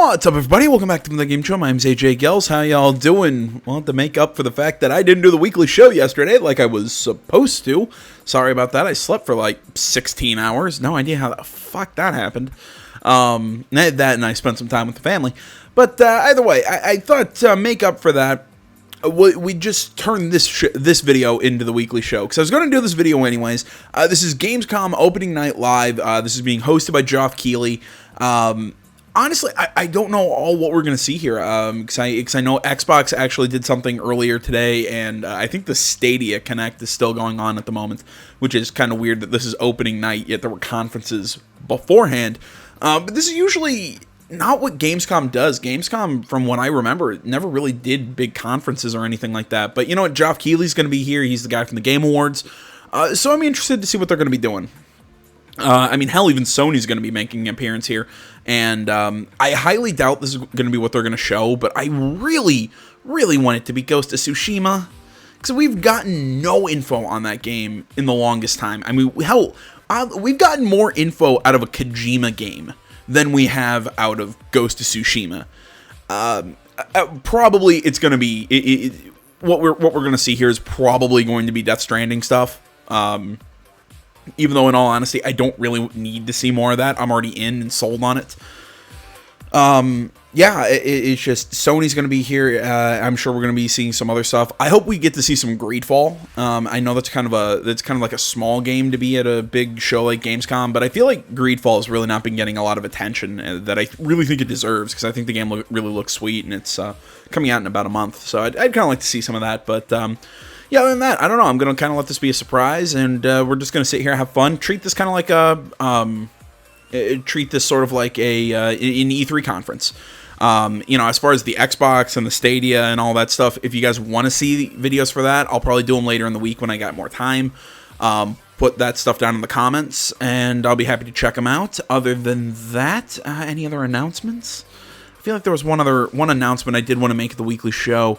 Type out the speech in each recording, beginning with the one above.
What's up, everybody? Welcome back to the Game Show. My name's AJ Gels. How y'all doing? Well, to make up for the fact that I didn't do the weekly show yesterday like I was supposed to. Sorry about that. I slept for like 16 hours. No idea how the fuck that happened. That and I spent some time with the family. But either way, I thought to make up for that, we just turned this video into the weekly show, because I was going to do this video anyways. This is Gamescom opening night live. This is being hosted by Geoff Keighley. Honestly, I don't know all what we're going to see here, because I know Xbox actually did something earlier today, and I think the Stadia Connect is still going on at the moment, which is kind of weird that this is opening night, yet there were conferences beforehand. But this is usually not what Gamescom does. Gamescom, from what I remember, never really did big conferences or anything like that. But you know what? Geoff Keighley's going to be here. He's the guy from the Game Awards. So I'm interested to see what they're going to be doing. I mean, hell, even Sony's going to be making an appearance here. And I highly doubt this is going to be what they're going to show. But I really, really want it to be Ghost of Tsushima, because we've gotten no info on that game in the longest time. I mean, hell, we've gotten more info out of a Kojima game than we have out of Ghost of Tsushima. Probably it's going to be... what we're going to see here is probably going to be Death Stranding stuff. Even though, in all honesty, I don't really need to see more of that. I'm already in and sold on it. Yeah, it's just Sony's going to be here. I'm sure we're going to be seeing some other stuff. I hope we get to see some Greedfall. I know that's kind of like a small game to be at a big show like Gamescom, but I feel like Greedfall has really not been getting a lot of attention that I really think it deserves, because I think the game really looks sweet, and it's coming out in about a month. So I'd kind of like to see some of that, but yeah, other than that, I don't know. I'm going to kind of let this be a surprise, and we're just going to sit here and have fun. Treat this kind of like treat this sort of like an E3 conference. You know, as far as the Xbox and the Stadia and all that stuff, if you guys want to see videos for that, I'll probably do them later in the week when I got more time. Put that stuff down in the comments, and I'll be happy to check them out. Other than that, any other announcements? I feel like there was one announcement I did want to make at the weekly show.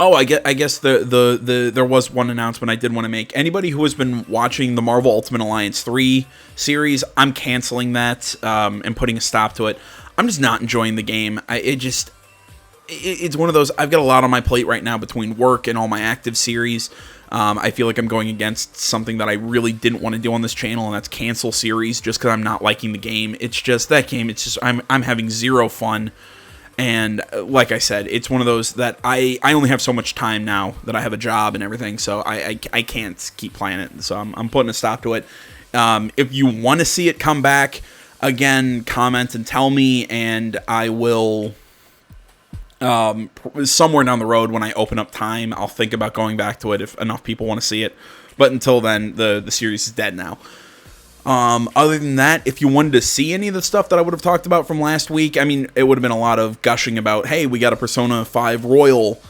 Oh, I guess there was one announcement I did want to make. Anybody who has been watching the Marvel Ultimate Alliance 3 series, I'm canceling that and putting a stop to it. I'm just not enjoying the game. It's one of those, I've got a lot on my plate right now between work and all my active series. I feel like I'm going against something that I really didn't want to do on this channel, and that's cancel series, just because I'm not liking the game. It's just, that game, it's just, I'm having zero fun. And like I said, it's one of those that I only have so much time now that I have a job and everything, so I can't keep playing it. So I'm putting a stop to it. If you want to see it come back, again, comment and tell me, and I will, somewhere down the road when I open up time, I'll think about going back to it if enough people want to see it. But until then, the series is dead now. Other than that, if you wanted to see any of the stuff that I would have talked about from last week, I mean, it would have been a lot of gushing about, hey, we got a Persona 5 Royal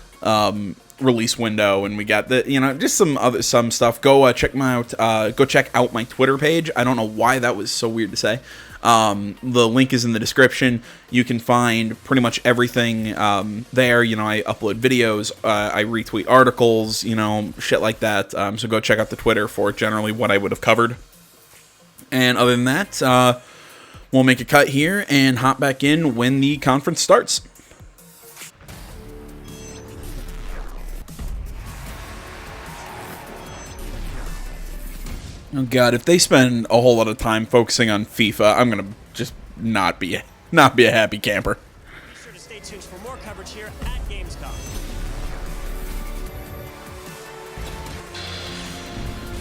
release window, and we got the, you know, just some stuff. Go check out my Twitter page. I don't know why that was so weird to say. The link is in the description. You can find pretty much everything there. You know, I upload videos, I retweet articles, you know, shit like that. So go check out the Twitter for generally what I would have covered. And other than that, we'll make a cut here and hop back in when the conference starts. Oh god, if they spend a whole lot of time focusing on FIFA, I'm gonna just not be a happy camper. Be sure to stay tuned for more coverage here at Gamescom.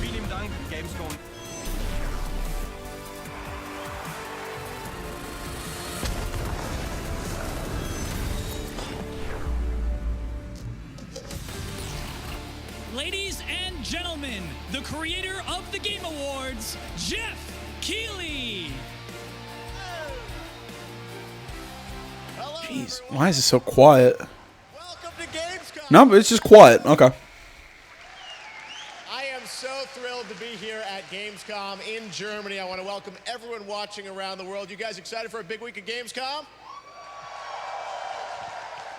Vielen Dank, Gamescom. Ladies and gentlemen, the creator of the Game Awards, Geoff Keighley. Jeez, why is it so quiet? Welcome to Gamescom. No, but it's just quiet. Okay. I am so thrilled to be here at Gamescom in Germany. I want to welcome everyone watching around the world. You guys excited for a big week of Gamescom?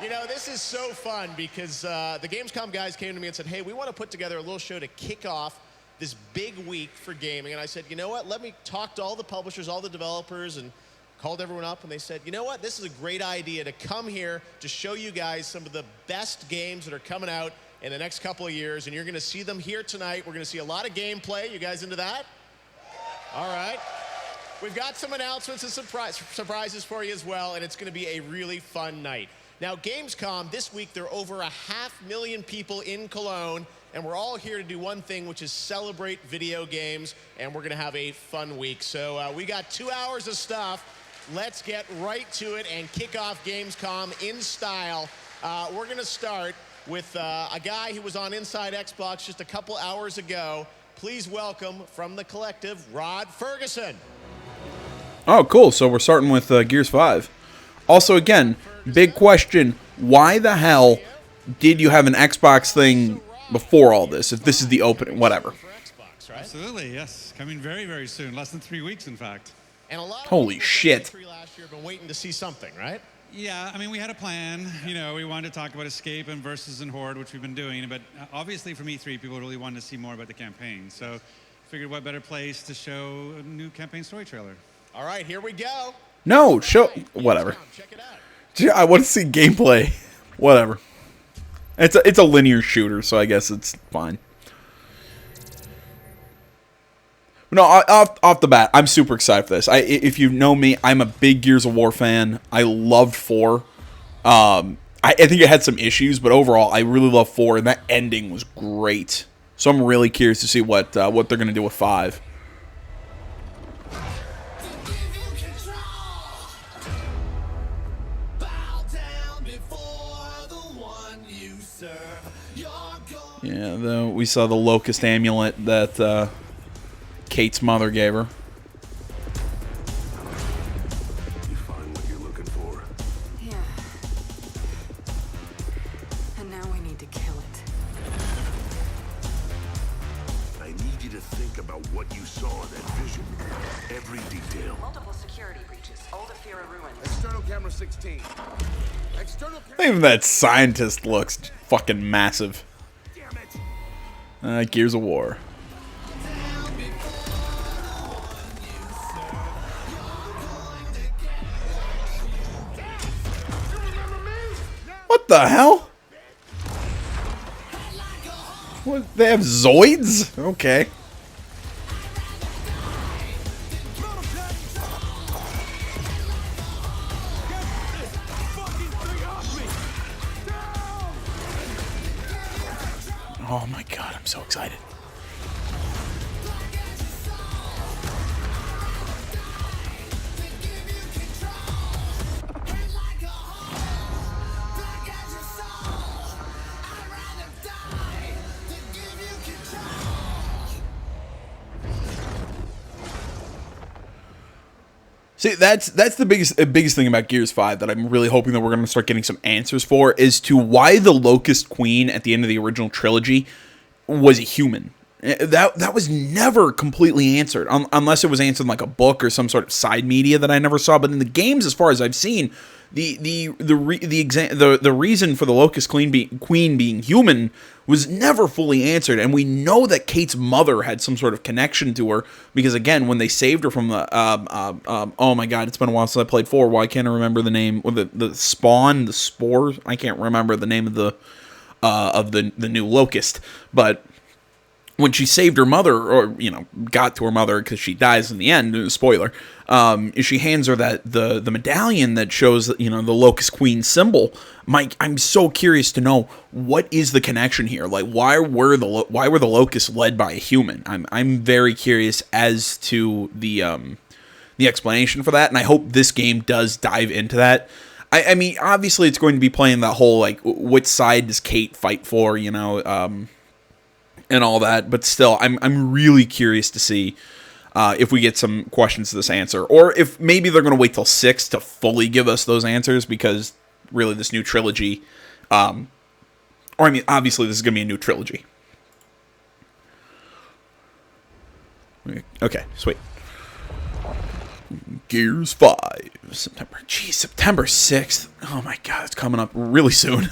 You know, this is so fun because the Gamescom guys came to me and said, hey, we want to put together a little show to kick off this big week for gaming. And I said, you know what? Let me talk to all the publishers, all the developers, and called everyone up and they said, you know what, this is a great idea to come here to show you guys some of the best games that are coming out in the next couple of years, and you're going to see them here tonight. We're going to see a lot of gameplay. You guys into that? All right. We've got some announcements and surprises for you as well, and it's going to be a really fun night. Now, Gamescom, this week, there are over 500,000 people in Cologne, and we're all here to do one thing, which is celebrate video games, and we're going to have a fun week. So we got 2 hours of stuff. Let's get right to it and kick off Gamescom in style. We're going to start with a guy who was on Inside Xbox just a couple hours ago. Please welcome from the collective, Rod Ferguson. Oh, cool. So we're starting with Gears 5. Also, again, big question. Why the hell did you have an Xbox thing before all this, if this is the opening, whatever? Absolutely, yes. Coming very, very soon. Less than 3 weeks, in fact. And a lot of holy shit. Last year have been waiting to see something, right? Yeah, I mean, we had a plan. You know, we wanted to talk about Escape and Versus and Horde, which we've been doing. But obviously from E3, people really wanted to see more about the campaign. So figured what better place to show a new campaign story trailer. All right, here we go. No, show... whatever. Check it out. Yeah, I want to see gameplay. Whatever. It's a linear shooter, so I guess it's fine. No, off the bat, I'm super excited for this. If you know me, I'm a big Gears of War fan. I loved 4. I think it had some issues, but overall, I really love 4, and that ending was great. So I'm really curious to see what they're going to do with 5. Yeah, we saw the Locust amulet that Kate's mother gave her. You find what you're looking for. Yeah. And now we need to kill it. I need you to think about what you saw in that vision. Every detail. Multiple security breaches. Old Afira ruins. External camera 16. External camera... Even that scientist looks fucking massive. Damn it. Gears of War. What the hell? What? They have Zoids? Okay. Oh my god, I'm so excited. See, that's the biggest thing about Gears 5 that I'm really hoping that we're going to start getting some answers for, is to why the Locust Queen at the end of the original trilogy was a human. That was never completely answered, unless it was answered in like a book or some sort of side media that I never saw. But in the games, as far as I've seen, the reason for the Locust Queen being human was never fully answered, and we know that Kate's mother had some sort of connection to her, because again, when they saved her from the oh my god, it's been a while since I played 4. Why can't I remember the name? The spawn, the spore. I can't remember the name of the new Locust, but when she saved her mother, or got to her mother because she dies in the end, spoiler, she hands her the medallion that shows the Locust Queen symbol. Mike, I'm so curious to know, what is the connection here? Like, why were the Locusts led by a human? I'm very curious as to the explanation for that, and I hope this game does dive into that. I mean, obviously, it's going to be playing that whole like, which side does Kate fight for? And all that, but still, I'm really curious to see if we get some questions to this answer, or if maybe they're going to wait till 6 to fully give us those answers, because really this new trilogy, or I mean, obviously this is going to be a new trilogy. Okay, sweet. Gears 5, September 6th. Oh my god, it's coming up really soon.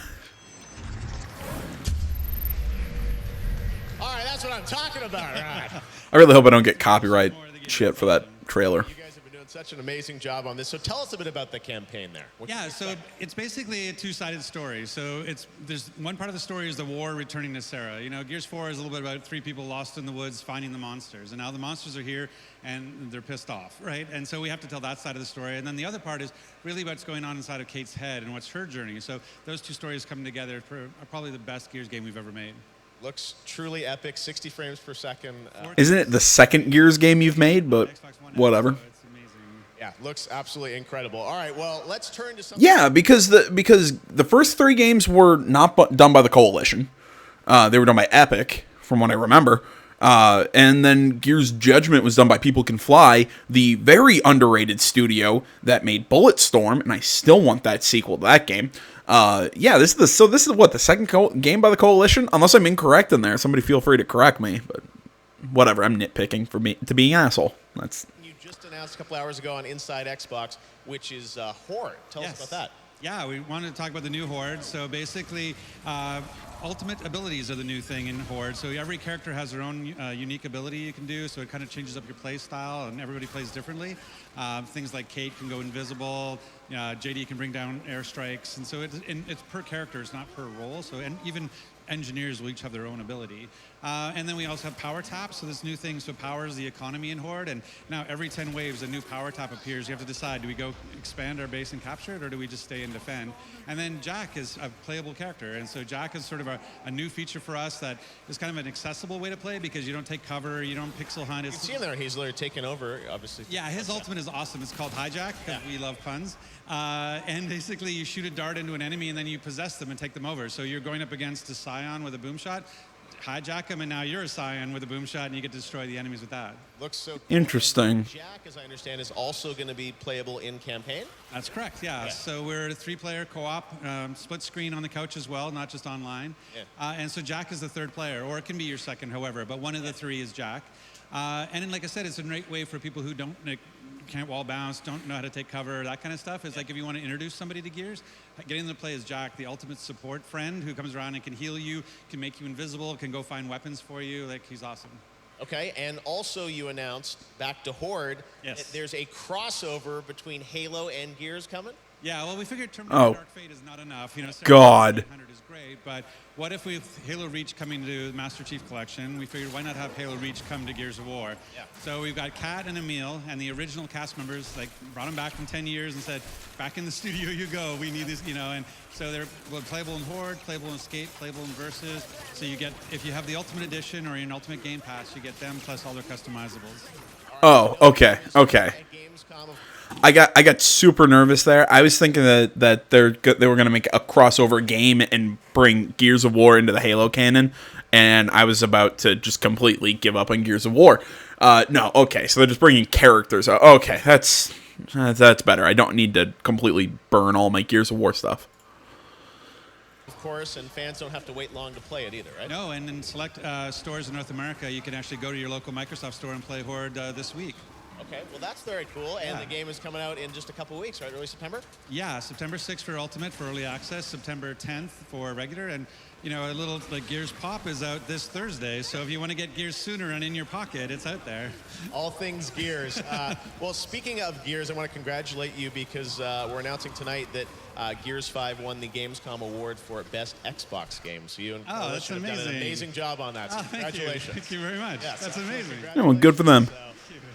That's what I'm talking about, right? I really hope I don't get copyright shit for that trailer. You guys have been doing such an amazing job on this. So tell us a bit about the campaign there. What can Yeah, we so expect? it's basically a two-sided story. So there's one part of the story is the war returning to Sarah. You know, Gears 4 is a little bit about 3 people lost in the woods finding the monsters, and now the monsters are here and they're pissed off, right? And so we have to tell that side of the story. And then the other part is really what's going on inside of Kate's head and what's her journey. So those two stories come together for probably the best Gears game we've ever made. Looks truly epic, 60 frames per second. Isn't it the second Gears game you've made? But Xbox One X, whatever. so it's amazing. Yeah, looks absolutely incredible. All right, well, let's turn to something. Yeah, because the first 3 games were not done by the Coalition. They were done by Epic, from what I remember. And then Gears Judgment was done by People Can Fly, the very underrated studio that made Bulletstorm, and I still want that sequel to that game. Yeah, this is what, the second game by the Coalition? Unless I'm incorrect in there, somebody feel free to correct me, but whatever, I'm nitpicking to being an asshole. That's... You just announced a couple hours ago on Inside Xbox, which is Horde. Tell us about that. Yeah, we wanted to talk about the new Horde. So basically, ultimate abilities are the new thing in Horde. So every character has their own unique ability you can do, so it kind of changes up your play style, and everybody plays differently. Things like Kate can go invisible, JD can bring down airstrikes, and so it's per character, it's not per role. So, and even engineers will each have their own ability. And then we also have power taps, so this new thing so powers the economy in Horde, and now every 10 waves a new power tap appears. You have to decide, do we go expand our base and capture it, or do we just stay and defend? And then Jack is a playable character, and so Jack is sort of a new feature for us that is kind of an accessible way to play because you don't take cover, you don't pixel hunt. You can see him there, he's literally taking over, obviously. Yeah, his ultimate is awesome. It's called Hijack, because we love puns. And basically you shoot a dart into an enemy and then you possess them and take them over. So you're going up against a Scion with a boom shot, hijack him, and now you're a Scion with a boom shot and you get to destroy the enemies with that. Looks so cool. Interesting. Jack, as I understand, is also going to be playable in campaign. That's correct, yeah. So we're a 3-player co-op, split screen on the couch as well, not just online. Yeah. And so Jack is the 3rd player, or it can be your 2nd, however, but one of the 3 is Jack. And then, like I said, it's a great way for people who can't wall bounce, don't know how to take cover, that kind of stuff. It's like if you want to introduce somebody to Gears, getting them to play as Jack, the ultimate support friend who comes around and can heal you, can make you invisible, can go find weapons for you. Like, he's awesome. Okay, and also you announced, back to Horde, Yes. that there's a crossover between Halo and Gears coming? Yeah, well, we figured Terminator Dark Fate is not enough. You know, God. 100 is great, but what if we have Halo Reach coming to Master Chief Collection? We figured why not have Halo Reach come to Gears of War? Yeah. So we've got Kat and Emil and the original cast members, like brought them back from 10 years and said, back in the studio you go. We need this, you know, and so they're playable in Horde, playable in Escape, playable in Versus. So you get, if you have the Ultimate Edition or an Ultimate Game Pass, you get them plus all their customizables. Oh, okay. At Gamescom, I got super nervous there. I was thinking that they were going to make a crossover game and bring Gears of War into the Halo canon, and I was about to just completely give up on Gears of War. No, okay, so they're just bringing characters. Okay, that's better. I don't need to completely burn all my Gears of War stuff. of course, and fans don't have to wait long to play it either, right? No, and in select stores in North America, you can actually go to your local Microsoft store and play Horde this week. Okay, well, that's very cool, and Yeah. the game is coming out in just a couple weeks, right? Early September? Yeah, September 6th for Ultimate for early access, September 10th for regular, and you know, a little like Gears Pop is out this Thursday, so if you want to get Gears sooner and in your pocket, it's out there. All things Gears. Well, speaking of Gears, I want to congratulate you because we're announcing tonight that Gears 5 won the Gamescom award for Best Xbox Game. So you and that's have done an amazing. amazing job on that. So Thank you. congratulations. Thank you very much. Yes, That's amazing. Yeah, well, good for them. So,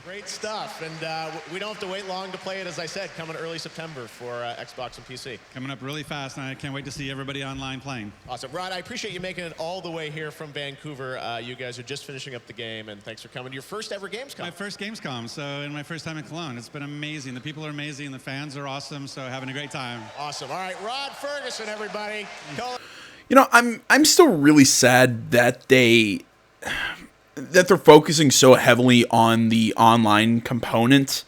great stuff. And we don't have to wait long to play it, as I said, coming early September for Xbox and PC. Coming up really fast, and I can't wait to see everybody online playing. Awesome. Rod, I appreciate you making it all the way here from Vancouver. You guys are just finishing up the game, and thanks for coming to your first ever Gamescom. My first Gamescom, so and my first time in Cologne. It's been amazing. The people are amazing. The fans are awesome. So having a great time. Awesome. All right, Rod Ferguson, everybody. You know, I'm still really sad that they're focusing so heavily on the online component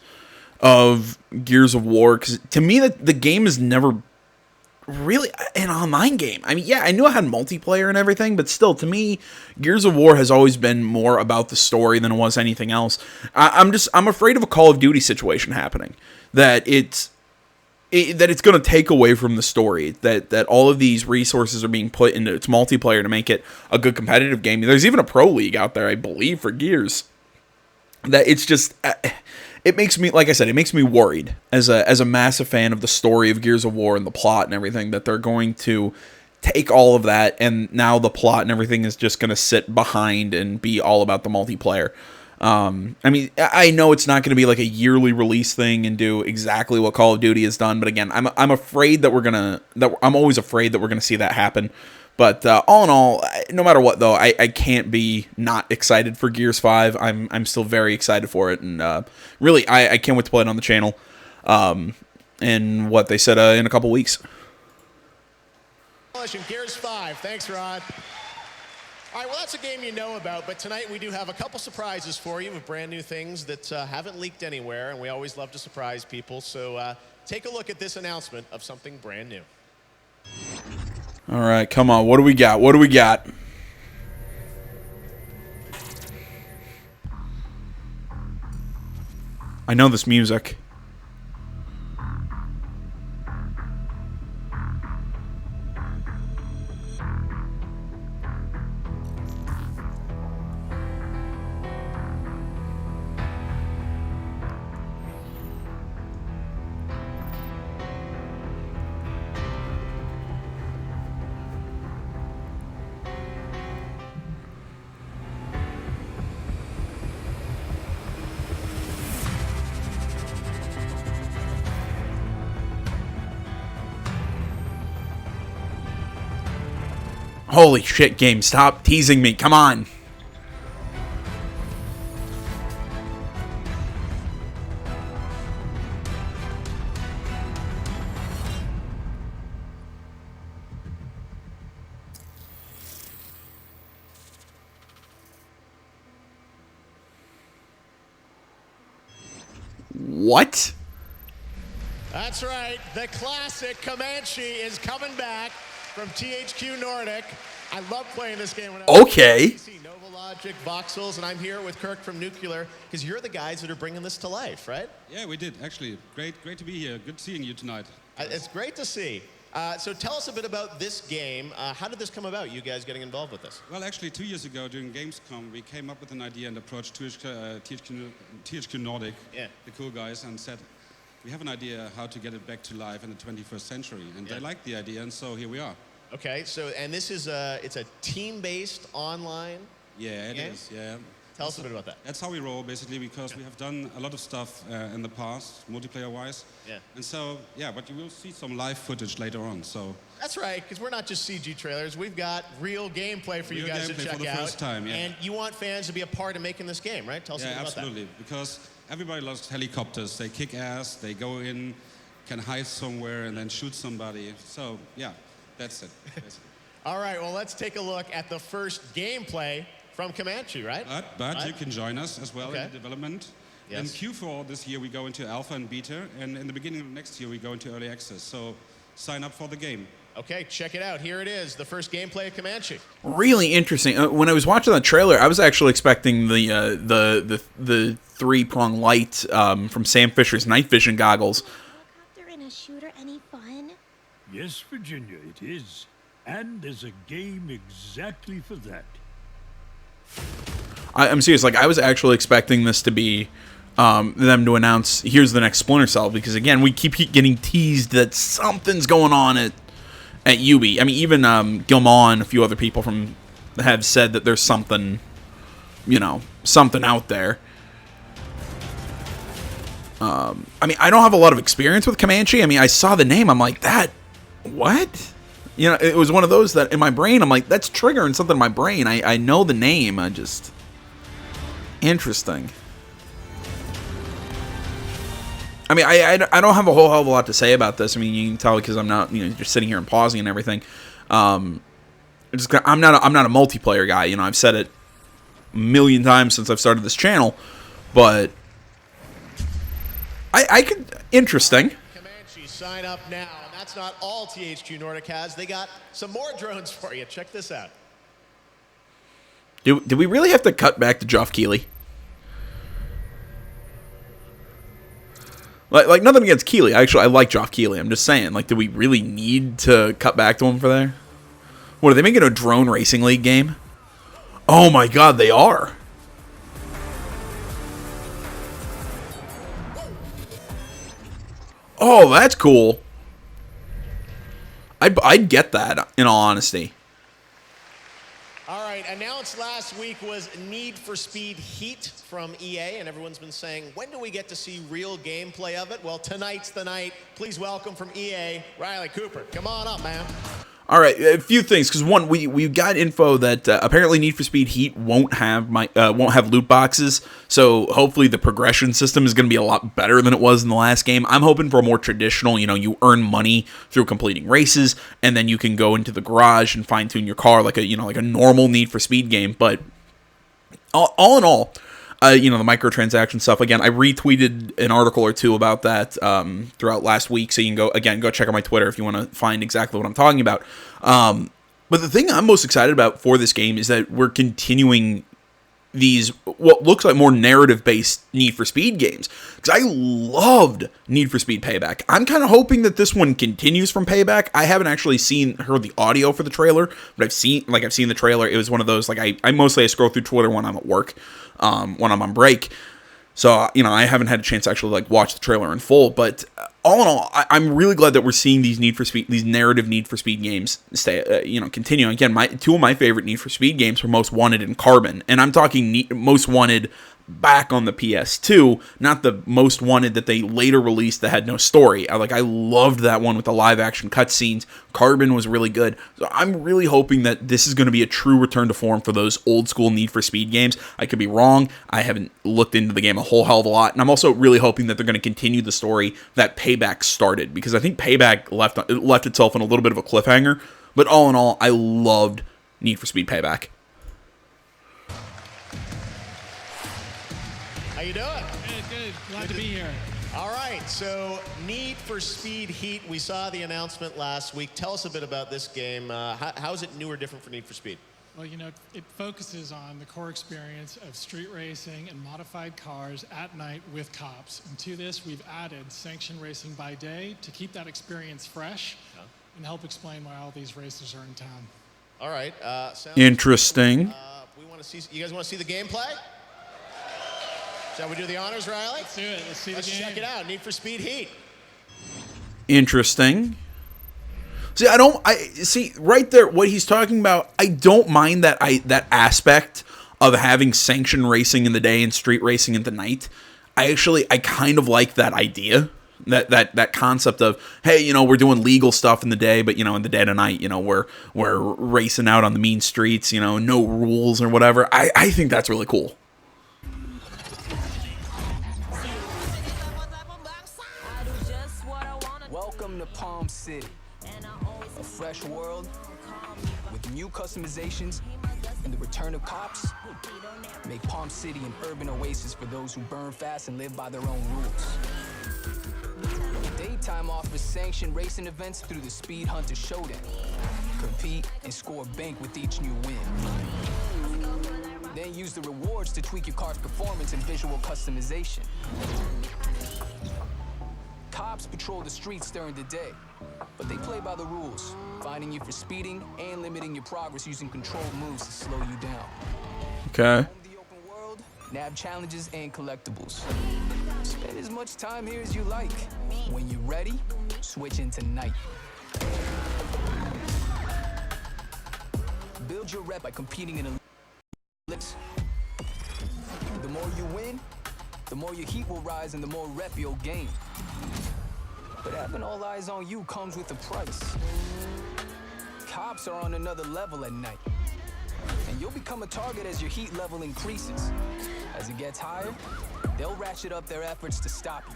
of Gears of War, because to me the game is never really an online game. I mean, yeah, I knew it had multiplayer and everything, but still, to me, Gears of War has always been more about the story than it was anything else. I'm afraid of a Call of Duty situation happening, that it's going to take away from the story, that all of these resources are being put into its multiplayer to make it a good competitive game. There's even a pro league out there, I believe, for Gears. That it's just, it makes me, like I said, it makes me worried as a massive fan of the story of Gears of War and the plot and everything, that they're going to take all of that and now the plot and everything is just going to sit behind and be all about the multiplayer. I mean, I know it's not going to be like a yearly release thing and do exactly what Call of Duty has done, but again, I'm afraid that I'm always afraid that we're gonna see that happen. But all in all, no matter what though, I can't be not excited for Gears 5. I'm still very excited for it, and really I can't wait to play it on the channel. And what they said in a couple weeks. Gears 5. Thanks, Rod. All right, well, that's a game you know about, but tonight we do have a couple surprises for you with brand new things that haven't leaked anywhere, and we always love to surprise people. So take a look at this announcement of something brand new. All right, come on. What do we got? What do we got? I know this music. Holy shit, game. Stop teasing me. Come on. What? That's right. The classic Comanche is coming back from THQ Nordic. I love playing this game. When I Okay. Nova Logic, Voxels, and I'm here with Kirk from Nuclear, because you're the guys that are bringing this to life, right? Yeah, we did, actually. Great to be here. Good seeing you tonight. It's great to see. So tell us a bit about this game. How did this come about, you guys getting involved with this? Well, actually, 2 years ago during Gamescom, we came up with an idea and approached THQ Nordic, the cool guys, and said, we have an idea how to get it back to life in the 21st century. And they liked the idea, and so here we are. Okay, so, and this is it's a team-based online Yeah, it game? is, yeah. Tell us a bit about that. That's how we roll, basically, because we have done a lot of stuff in the past, multiplayer-wise. Yeah. And so, yeah, but you will see some live footage later on, so... That's right, because we're not just CG trailers. We've got real gameplay for you guys to check for the out. first time, yeah. And you want fans to be a part of making this game, right? Tell us a bit about absolutely, because everybody loves helicopters. They kick ass, they go in, can hide somewhere, and then shoot somebody. So, yeah, that's it. All right, well, let's take a look at the first gameplay from Comanche, right? But you can join us as well in the development. Yes. In Q4 this year, we go into alpha and beta, and in the beginning of next year, we go into early access. So sign up for the game. Okay, check it out. Here it is, the first gameplay of Comanche. Really interesting. When I was watching the trailer, I was actually expecting the three-prong light from Sam Fisher's night vision goggles. Helicopter in a shooter any fun? Yes, Virginia, it is. And there's a game exactly for that. I'm serious. Like, I was actually expecting this to be them to announce, here's the next Splinter Cell, because again, we keep getting teased that something's going on at Ubi. I mean, even Gilmore and a few other people have said that there's something, something out there. I mean, I don't have a lot of experience with Comanche. I mean, I saw the name. I'm like, what? It was one of those that in my brain, I'm like, that's triggering something in my brain. I know the name. Interesting. I mean, I don't have a whole hell of a lot to say about this. I mean, you can tell because I'm not, just sitting here and pausing and everything. I'm not a multiplayer guy. I've said it a million times since I've started this channel, but I could, interesting. Comanche, sign up now. And that's not all THQ Nordic has. They got some more drones for you. Check this out. Did we really have to cut back to Geoff Keighley? Like nothing against Keighley. Actually, I like Geoff Keighley. I'm just saying, like, do we really need to cut back to him for there? What, are they making a drone racing league game? Oh my god, they are. Oh, that's cool. I'd get that, in all honesty. All right, announced last week was Need for Speed Heat from EA, and everyone's been saying, when do we get to see real gameplay of it? Well, tonight's the night. Please welcome from EA, Riley Cooper. Come on up, man. All right, a few things, because one, we got info that apparently Need for Speed Heat won't have loot boxes, so hopefully the progression system is going to be a lot better than it was in the last game. I'm hoping for a more traditional, you earn money through completing races, and then you can go into the garage and fine tune your car like a normal Need for Speed game. But all in all, the microtransaction stuff, again, I retweeted an article or two about that throughout last week, so you can go check out my Twitter if you want to find exactly what I'm talking about. But the thing I'm most excited about for this game is that we're continuing these, what looks like more narrative-based Need for Speed games, because I loved Need for Speed Payback. I'm kind of hoping that this one continues from Payback. I haven't actually heard the audio for the trailer, but I've seen the trailer. It was one of those, I scroll through Twitter when I'm at work, when I'm on break. So, I haven't had a chance to actually watch the trailer in full, but all in all, I'm really glad that we're seeing these narrative Need for Speed games continue. Again, two of my favorite Need for Speed games were Most Wanted and Carbon, and I'm talking Most Wanted back on the PS2, not the Most Wanted that they later released that had no story. I loved that one with the live action cutscenes. Carbon was really good. So I'm really hoping that this is going to be a true return to form for those old school Need for Speed games. I could be wrong. I haven't looked into the game a whole hell of a lot, and I'm also really hoping that they're going to continue the story that Payback started, because I think Payback left itself in a little bit of a cliffhanger. But all in all, I loved Need for Speed Payback. How you doing? Good. Glad to be here. All right, so Need for Speed Heat, we saw the announcement last week. Tell us a bit about this game. How is it new or different for Need for Speed? Well, it focuses on the core experience of street racing and modified cars at night with cops. And to this, we've added sanctioned racing by day to keep that experience fresh and help explain why all these races are in town. All right. Interesting. We want to see. You guys want to see the gameplay? Shall we do the honors, Riley? Let's do it. Let's see the game. Check it out. Need for Speed Heat. Interesting. See, right there, what he's talking about, I don't mind that aspect of having sanctioned racing in the day and street racing in the night. I kind of like that idea, that concept of, hey, we're doing legal stuff in the day, but in the dead of night, we're racing out on the mean streets, no rules or whatever. I think that's really cool. Welcome to Palm City, a fresh world with new customizations and the return of cops. Make Palm City an urban oasis for those who burn fast and live by their own rules. Daytime offers sanctioned racing events through the Speed Hunter Showdown. Compete and score bank with each new win. Then use the rewards to tweak your car's performance and visual customization. Cops patrol the streets during the day, but they play by the rules, finding you for speeding and limiting your progress using controlled moves to slow you down. Okay. In the open world, nab challenges and collectibles. Spend as much time here as you like. When you're ready, switch into night. Build your rep by competing in a list. The more you win, the more your heat will rise and the more rep you'll gain. But having all eyes on you comes with a price. Cops are on another level at night. And you'll become a target as your heat level increases. As it gets higher, they'll ratchet up their efforts to stop you.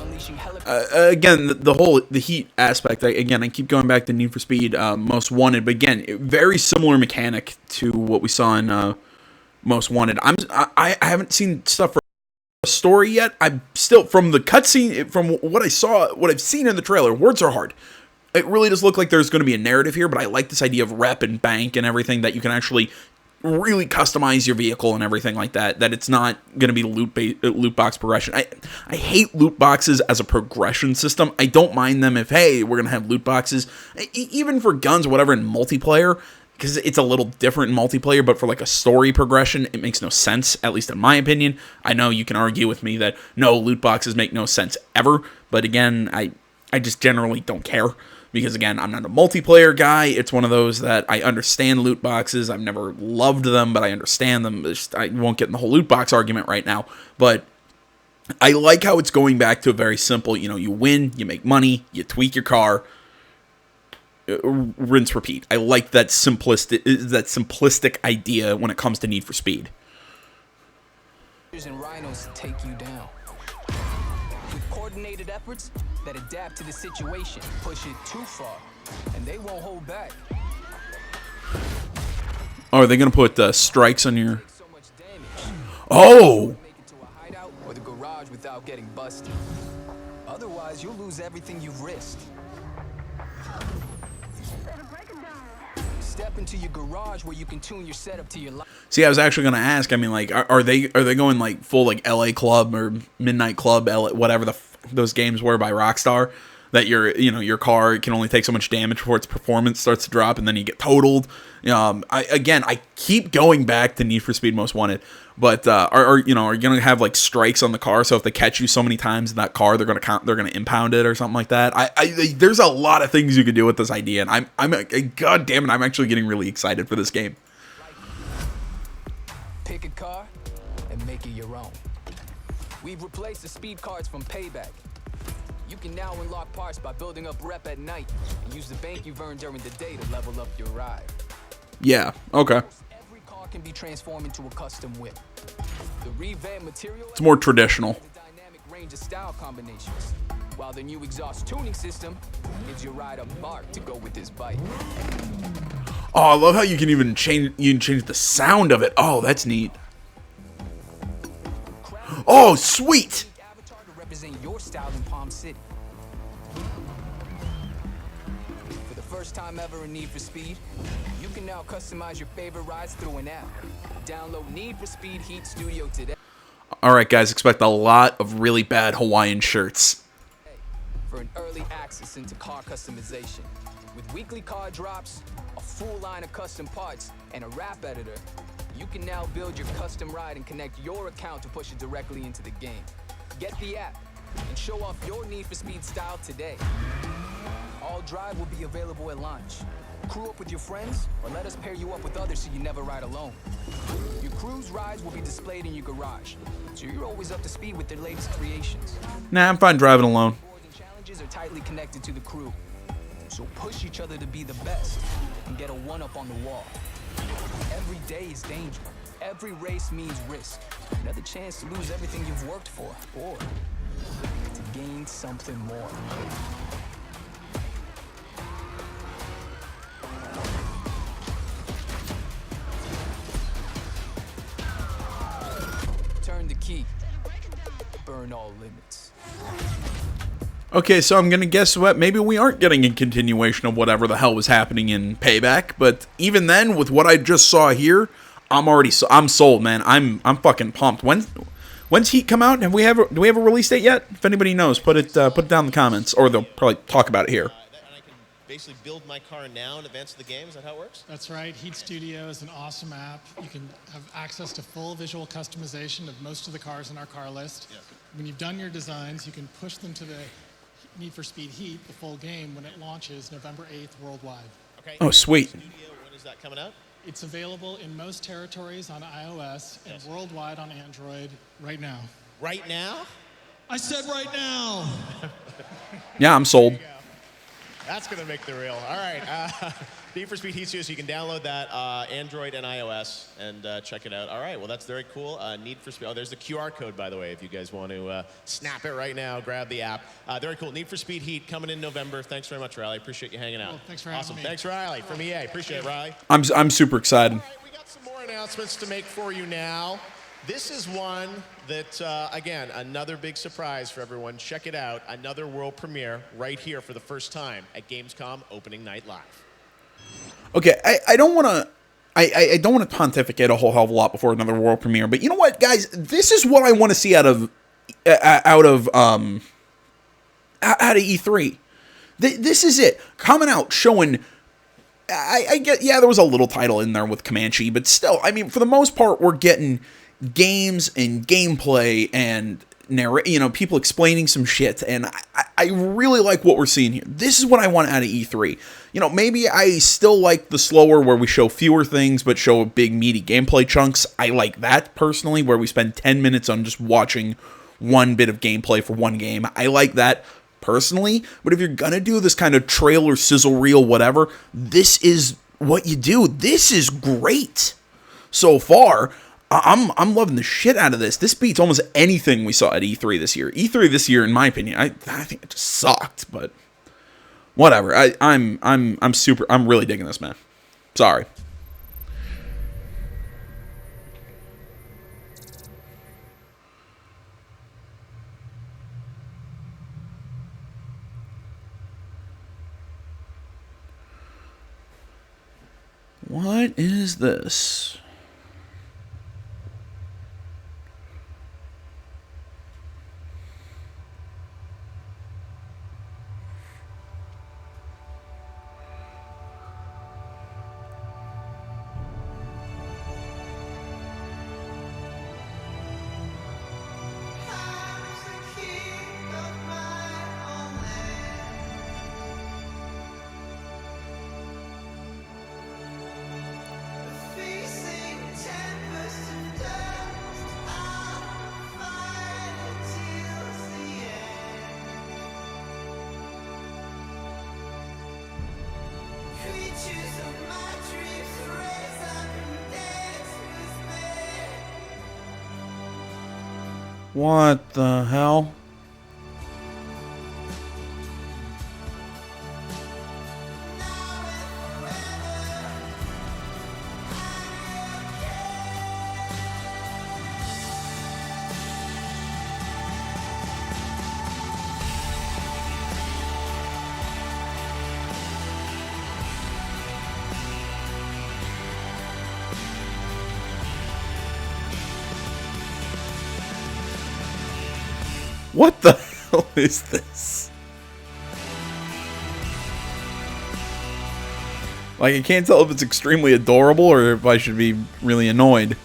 Unleashing again, the heat aspect, I keep going back to Need for Speed Most Wanted, but again, very similar mechanic to what we saw in Most Wanted. I haven't seen stuff for a story yet. I'm still, from the cutscene, from what I've seen in the trailer, words are hard. It really does look like there's going to be a narrative here, but I like this idea of rep and bank and everything, that you can actually really customize your vehicle and everything like that, that it's not going to be loot box progression. I hate loot boxes as a progression system. I don't mind them if, hey, we're going to have loot boxes. Even for guns or whatever in multiplayer, because it's a little different in multiplayer, but for like a story progression, it makes no sense, at least in my opinion. I know you can argue with me that no, loot boxes make no sense ever, but again, I just generally don't care, because again, I'm not a multiplayer guy. It's one of those that I understand loot boxes. I've never loved them, but I understand them. I won't get in the whole loot box argument right now, but I like how it's going back to a very simple, you win, you make money, you tweak your car, rinse, repeat. I like that simplistic idea when it comes to Need for Speed. And rhinos take you down. With coordinated efforts that adapt to the situation, push it too far, and they won't hold back. Oh, are they gonna put strikes on your? Oh. Make it to a hideout or the garage without getting busted. Otherwise, you'll lose everything you've risked. Step into your garage where you can tune your setup to your life. See, I was actually going to ask. I mean, like, are they going like full like LA Club or Midnight Club, whatever those games were by Rockstar, that your car can only take so much damage before its performance starts to drop, and then you get totaled. I keep going back to Need for Speed Most Wanted, but are you going to have like strikes on the car? So if they catch you so many times in that car, they're going to impound it or something like that. There's a lot of things you could do with this idea, and God damn it, I'm actually getting really excited for this game. Pick a car and make it your own. We've replaced the speed cards from Payback. You can now unlock parts by building up rep at night and use the bank you've earned during the day to level up your ride. Yeah, okay. Every car can be transformed into a custom whip. The revamped material, it's more traditional. The dynamic range of style combinations, while the new exhaust tuning system gives your ride a bark to go with this bike. Oh, I love how you can even change the sound of it. Oh, that's neat. Oh, sweet. Avatar to represent your style in Palm City. For the first time ever in Need for Speed, you can now customize your favorite rides through an app. Download Need for Speed Heat Studio today. All right, guys, expect a lot of really bad Hawaiian shirts. For an early access into car customization. With weekly car drops, a full line of custom parts, and a wrap editor, you can now build your custom ride and connect your account to push it directly into the game. Get the app and show off your Need for Speed style today. All drive will be available at launch. Crew up with your friends, or let us pair you up with others so you never ride alone. Your crew's rides will be displayed in your garage, so you're always up to speed with their latest creations. Nah, I'm fine driving alone. Boards and challenges are tightly connected to the crew, so push each other to be the best and get a one-up on the wall. Every day is danger. Every race means risk. Another chance to lose everything you've worked for, or to gain something more. Turn the key. Burn all limits. Okay, so I'm gonna guess what? Maybe we aren't getting a continuation of whatever the hell was happening in Payback. But even then, with what I just saw here, I'm sold, man. I'm fucking pumped. When's Heat come out? Do we have a release date yet? If anybody knows, put it down in the comments, or they'll probably talk about it here. And I can basically build my car now in advance of the game. Is that how it works? That's right. Heat Studio is an awesome app. You can have access to full visual customization of most of the cars in our car list. Yes. When you've done your designs, you can push them to the Need for Speed Heat, the full game, when it launches November 8th worldwide. Okay. Oh, sweet. Studio, when is that coming out? It's available in most territories on iOS and worldwide on Android right now. Right now? I said right now. Yeah, I'm sold. That's going to make the reel. All right. Need for Speed Heat Studio, so you can download that Android and iOS and check it out. All right. Well, that's very cool. Need for Speed. Oh, there's the QR code, by the way, if you guys want to snap it right now, grab the app. Very cool. Need for Speed Heat coming in November. Thanks very much, Riley. Appreciate you hanging out. Cool. Thanks for having awesome. me. Thanks, Riley, from EA. Appreciate it, Riley. I'm super excited. All right, we got some more announcements to make for you now. This is one that, again, another big surprise for everyone. Check it out. Another world premiere right here for the first time at Gamescom Opening Night Live. Okay, I don't want to. I don't want to pontificate a whole hell of a lot before another world premiere, but you know what, guys? This is what I want to see out of E3. This is it, coming out showing I get, yeah, there was a little title in there with Comanche, but still, I mean, for the most part, we're getting games and gameplay and people explaining some shit, and I really like what we're seeing here. This is what I want out of E3. Maybe I still like the slower, where we show fewer things, but show big, meaty gameplay chunks. I like that, personally, where we spend 10 minutes on just watching one bit of gameplay for one game. I like that personally, but if you're gonna do this kind of trailer, sizzle reel, whatever, this is what you do. This is great so far. I'm loving the shit out of this. This beats almost anything we saw at E3 this year. E3 this year, in my opinion, I think it just sucked, but whatever. I'm really digging this, man. Sorry. What is this? What the hell? What the hell is this? Like, I can't tell if it's extremely adorable or if I should be really annoyed.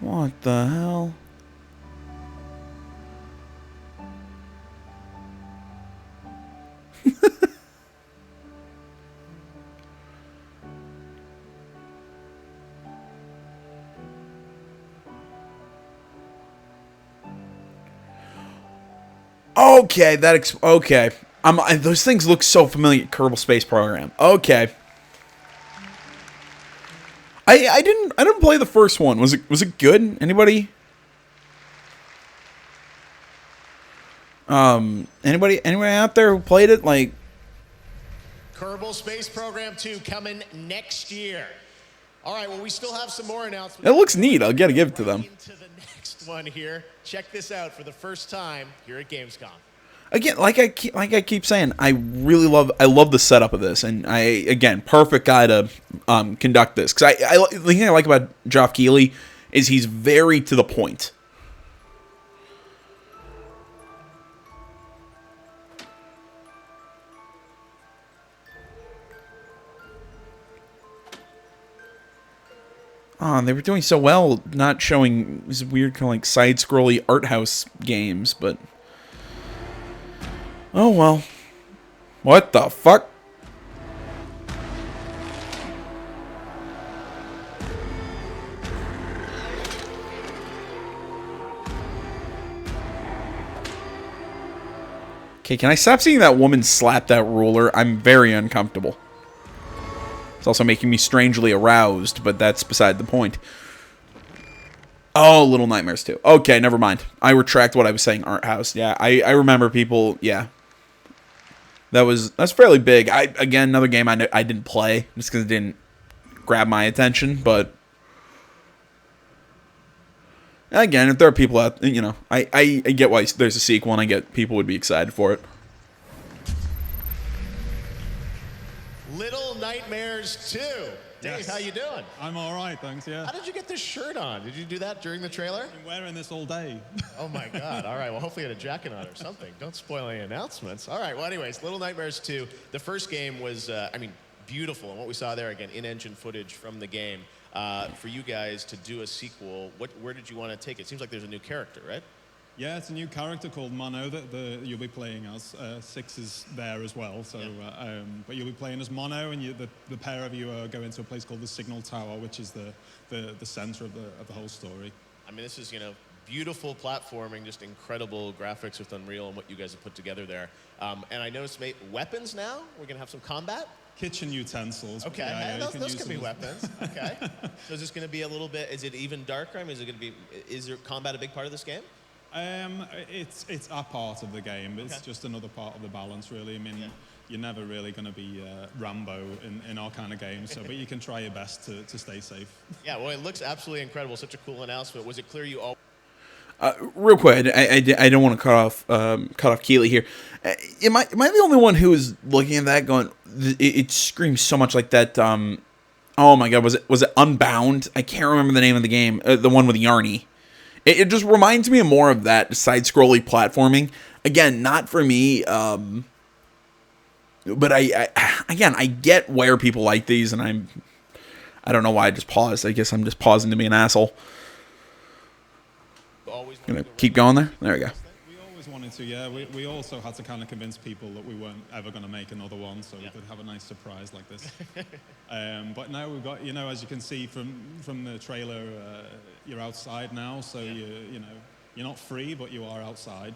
What the hell? Okay, okay. Those things look so familiar. Kerbal Space Program. Okay. I didn't play the first one. Was it good? Anybody? Anybody out there who played it? Like, Kerbal Space Program 2 coming next year. All right, well, we still have some more announcements. It looks neat. I gotta give it to them. Into the next one here. Check this out for the first time here at Gamescom. Again, like I keep saying, I love the setup of this, and perfect guy to conduct this, because the thing I like about Geoff Keighley is he's very to the point. Oh, they were doing so well not showing these weird kind of like side-scrolly art house games, but oh well. What the fuck? Okay, can I stop seeing that woman slap that ruler? I'm very uncomfortable. It's also making me strangely aroused, but that's beside the point. Oh, Little Nightmares 2. Okay, never mind. I retract what I was saying, art house. Yeah, I remember people, yeah. that's fairly big. Again, another game I didn't play just because it didn't grab my attention. But again, if there are people out, I get why there's a sequel, and I get people would be excited for it. Little Nightmares 2. Dave, Yes. how you doing? I'm all right, thanks. Yeah. How did you get this shirt on? Did you do that during the trailer? I've been wearing this all day. Oh my God. All right. Well, hopefully you had a jacket on or something. Don't spoil any announcements. All right. Well, anyways, Little Nightmares 2. The first game was, beautiful. And what we saw there, again, in-engine footage from the game. For you guys to do a sequel, where did you want to take it? Seems like there's a new character, right? Yeah, it's a new character called Mono that you'll be playing as. Six is there as well, so but you'll be playing as Mono, and the pair of you are going to a place called the Signal Tower, which is the center of the whole story. I mean, this is, beautiful platforming, just incredible graphics with Unreal and what you guys have put together there. And I noticed, weapons now? We're going to have some combat? Kitchen utensils. Okay, Yeah, those can be weapons. Okay. So is this going to be a little bit, is it even darker? I mean, is there combat a big part of this game? It's a part of the game, but it's just another part of the balance, really. I mean, you're never really going to be Rambo in our kind of game, but you can try your best to stay safe. Yeah, well, it looks absolutely incredible. Such a cool announcement. Was it clear you all... Real quick, I don't want to cut off Keely here. Am I the only one who is looking at that going, it screams so much like that, oh my God, was it Unbound? I can't remember the name of the game, the one with Yarny. It just reminds me more of that side-scrolly platforming. Again, not for me, but I get where people like these, and I don't know why I just paused. I guess I'm just pausing to be an asshole. Gonna keep going there? There we go. We always wanted to, yeah. We also had to kind of convince people that we weren't ever going to make another one, so we could have a nice surprise like this. But now we've got, as you can see from the trailer, you're outside now, so you're not free, but you are outside.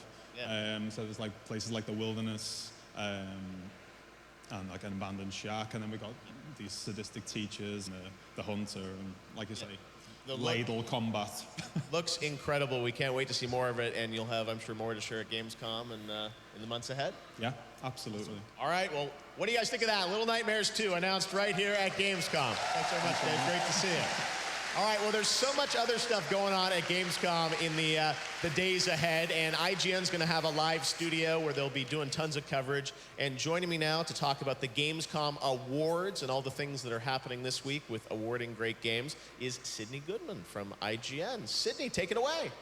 So there's like places like the wilderness and like an abandoned shack, and then we've got these sadistic teachers and the hunter, and like you say, ladle combat. Looks incredible. We can't wait to see more of it, and you'll have, I'm sure, more to share at Gamescom and in the months ahead. Yeah, absolutely. All right, well, what do you guys think of that? Little Nightmares 2 announced right here at Gamescom. Thanks so much, Dave. Great to see you. All right, well, there's so much other stuff going on at Gamescom in the days ahead, and IGN's going to have a live studio where they'll be doing tons of coverage. And joining me now to talk about the Gamescom Awards and all the things that are happening this week with awarding great games is Sydney Goodman from IGN. Sydney, take it away.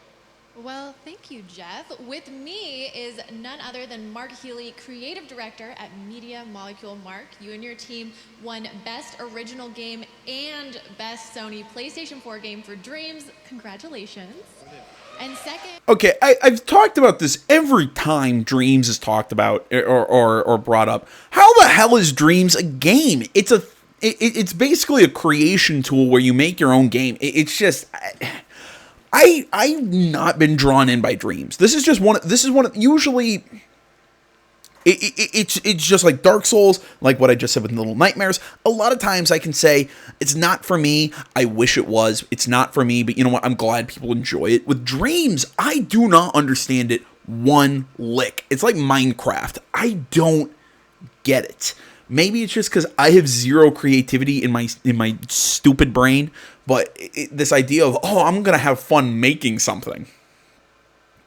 Well, thank you, Jeff. With me is none other than Mark Healy, Creative Director at Media Molecule. Mark, you and your team won Best Original Game and Best Sony PlayStation 4 Game for Dreams. Congratulations. And second... Okay, I've talked about this every time Dreams is talked about or brought up. How the hell is Dreams a game? It's basically a creation tool where you make your own game. It's just... I've not been drawn in by Dreams. This is one of usually it's just like Dark Souls, like what I just said with Little Nightmares. A lot of times I can say it's not for me. I wish it was. It's not for me, but you know what? I'm glad people enjoy it. With Dreams, I do not understand it one lick. It's like Minecraft. I don't get it. Maybe it's just because I have zero creativity in my stupid brain, but this idea of, I'm going to have fun making something.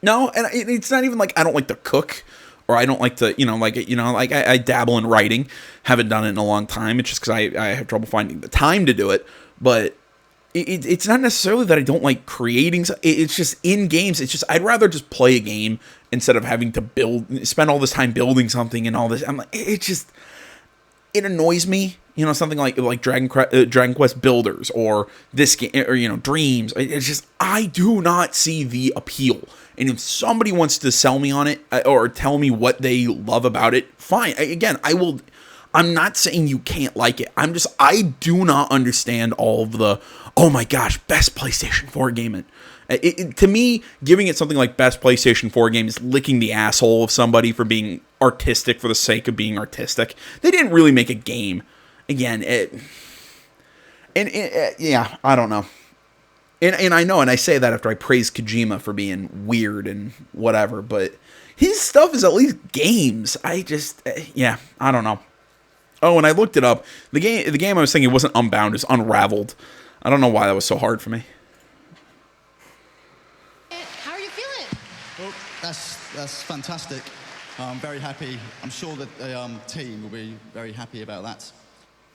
No, and it's not even like I don't like to cook, or I don't like to, I dabble in writing. Haven't done it in a long time. It's just because I have trouble finding the time to do it. But it's not necessarily that I don't like creating. It's just in games. It's just I'd rather just play a game instead of having to spend all this time building something and all this. I'm like, it annoys me, something like Dragon Quest Builders or this game, or Dreams. It's just I do not see the appeal. And if somebody wants to sell me on it or tell me what they love about it, fine. Again, I will. I'm not saying you can't like it. I do not understand all of the, oh my gosh, best PlayStation 4 game. To me, giving it something like best PlayStation 4 game is licking the asshole of somebody for being artistic for the sake of being artistic. They didn't really make a game. Again, yeah, I don't know. And I know, and I say that after I praise Kojima for being weird and whatever, but his stuff is at least games. I just, yeah, I don't know. Oh, and I looked it up. The game I was thinking wasn't Unbound, it's Unraveled. I don't know why that was so hard for me. How are you feeling? Well, that's fantastic. I'm very happy. I'm sure that the team will be very happy about that.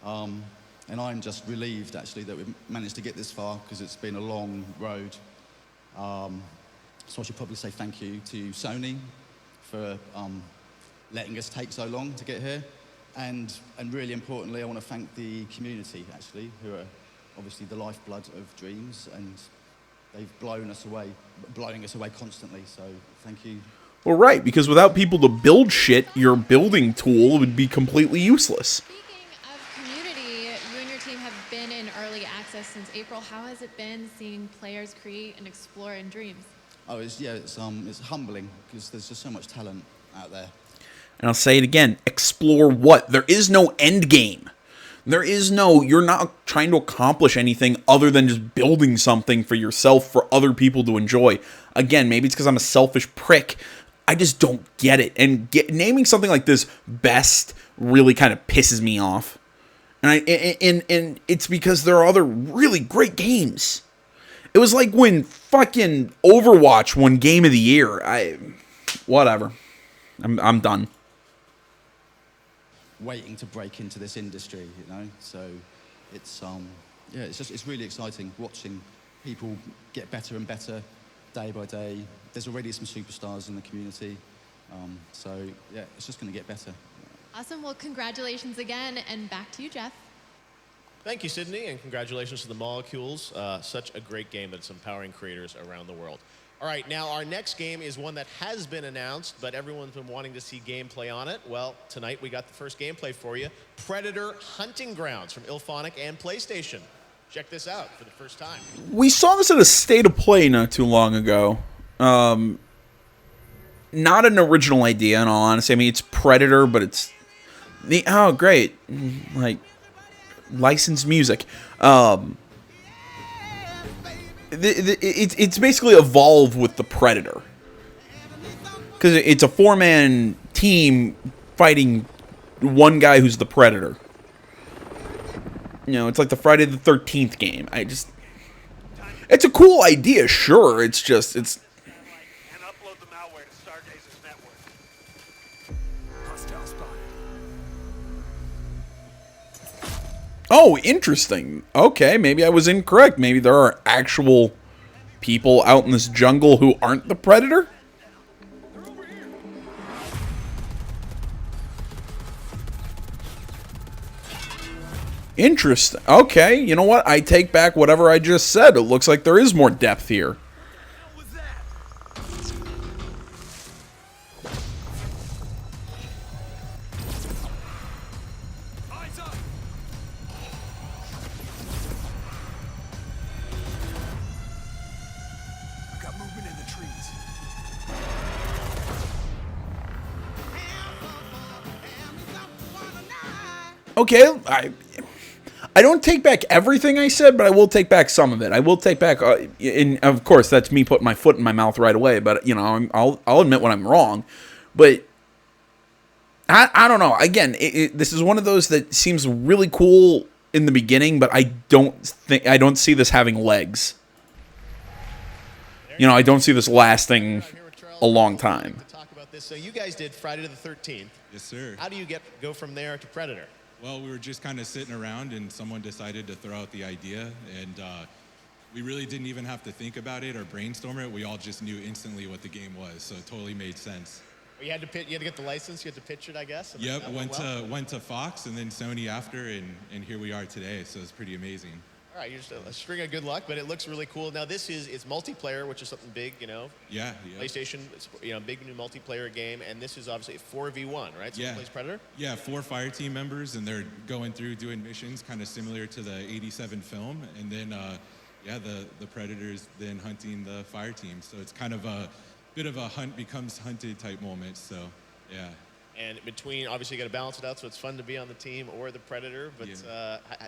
And I'm just relieved, actually, that we've managed to get this far, because it's been a long road. So I should probably say thank you to Sony for letting us take so long to get here. And really importantly, I want to thank the community, actually, who are obviously the lifeblood of Dreams, and they've blowing us away constantly, so thank you. Well, right, because without people to build shit, your building tool would be completely useless. Speaking of community, you and your team have been in early access since April. How has it been seeing players create and explore in Dreams? Oh, it's humbling, because there's just so much talent out there. And I'll say it again, explore what? There is no end game. You're not trying to accomplish anything other than just building something for yourself, for other people to enjoy. Again, maybe it's because I'm a selfish prick. I just don't get it. And naming something like this best really kind of pisses me off. And it's because there are other really great games. It was like when fucking Overwatch won Game of the Year. Whatever. I'm done. Waiting to break into this industry, you know. So it's it's really exciting watching people get better and better day by day. There's already some superstars in the community, so yeah, it's just going to get better. Awesome. Well, congratulations again, and back to you, Jeff. Thank you, Sydney, and congratulations to the Molecules. Such a great game that's empowering creators around the world. All right, now our next game is one that has been announced, but everyone's been wanting to see gameplay on it. Well, tonight we got the first gameplay for you. Predator Hunting Grounds from Ilphonic and PlayStation. Check this out for the first time. We saw this at a State of Play not too long ago. Not an original idea, in all honesty. I mean, it's Predator, but it's... Oh, great. Like, licensed music. It's basically Evolve with the Predator. Because it's a 4-man team fighting one guy who's the Predator. You know, it's like the Friday the 13th game. It's a cool idea, sure. It's just, it's... Oh, interesting. Okay, maybe I was incorrect. Maybe there are actual people out in this jungle who aren't the Predator? Interesting. Okay, you know what? I take back whatever I just said. It looks like there is more depth here. Okay, I don't take back everything I said, but I will take back some of it. I will take back, and of course, that's me putting my foot in my mouth right away. But you know, I'll admit when I'm wrong. But I don't know. Again, this is one of those that seems really cool in the beginning, but I don't see this having legs. You know, I don't see this lasting a long time. Talk about this. So you guys did Friday the 13th. Yes, sir. How do you go from there to Predator? Well, we were just kind of sitting around, and someone decided to throw out the idea, and we really didn't even have to think about it or brainstorm it. We all just knew instantly what the game was, so it totally made sense. You had to get the license. You had to pitch it, I guess. Yep, went to Fox and then Sony after, and here we are today. So it's pretty amazing. All right, you're just a string of good luck, but it looks really cool. Now it's multiplayer, which is something big, you know. Yeah. PlayStation, it's, big new multiplayer game, and this is obviously a 4v1, right? So yeah. Plays Predator. Yeah, 4 fire team members, and they're going through doing missions, kind of similar to the '87 film, and then the Predators then hunting the fire team. So it's kind of a bit of a hunt becomes hunted type moment. So yeah. And between, obviously, you got to balance it out, so it's fun to be on the team or the Predator. But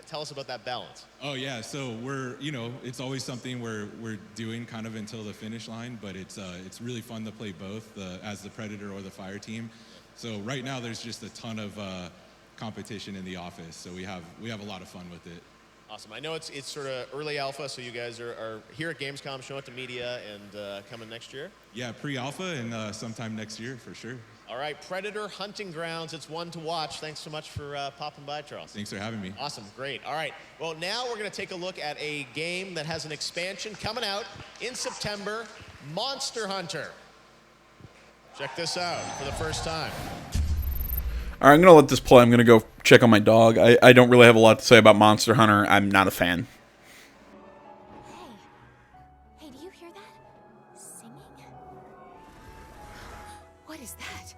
tell us about that balance. Oh yeah, so we're, it's always something we're doing kind of until the finish line, but it's really fun to play both as the Predator or the Fire team. So right now there's just a ton of competition in the office, so we have a lot of fun with it. Awesome. I know it's sort of early alpha, so you guys are here at Gamescom, showing it to media, and coming next year. Yeah, pre-alpha and sometime next year for sure. All right, Predator Hunting Grounds. It's one to watch. Thanks so much for popping by, Charles. Thanks for having me. Awesome, great. All right, well, now we're going to take a look at a game that has an expansion coming out in September, Monster Hunter. Check this out for the first time. All right, I'm going to let this play. I'm going to go check on my dog. I don't really have a lot to say about Monster Hunter. I'm not a fan. Hey, do you hear that? Singing? What is that?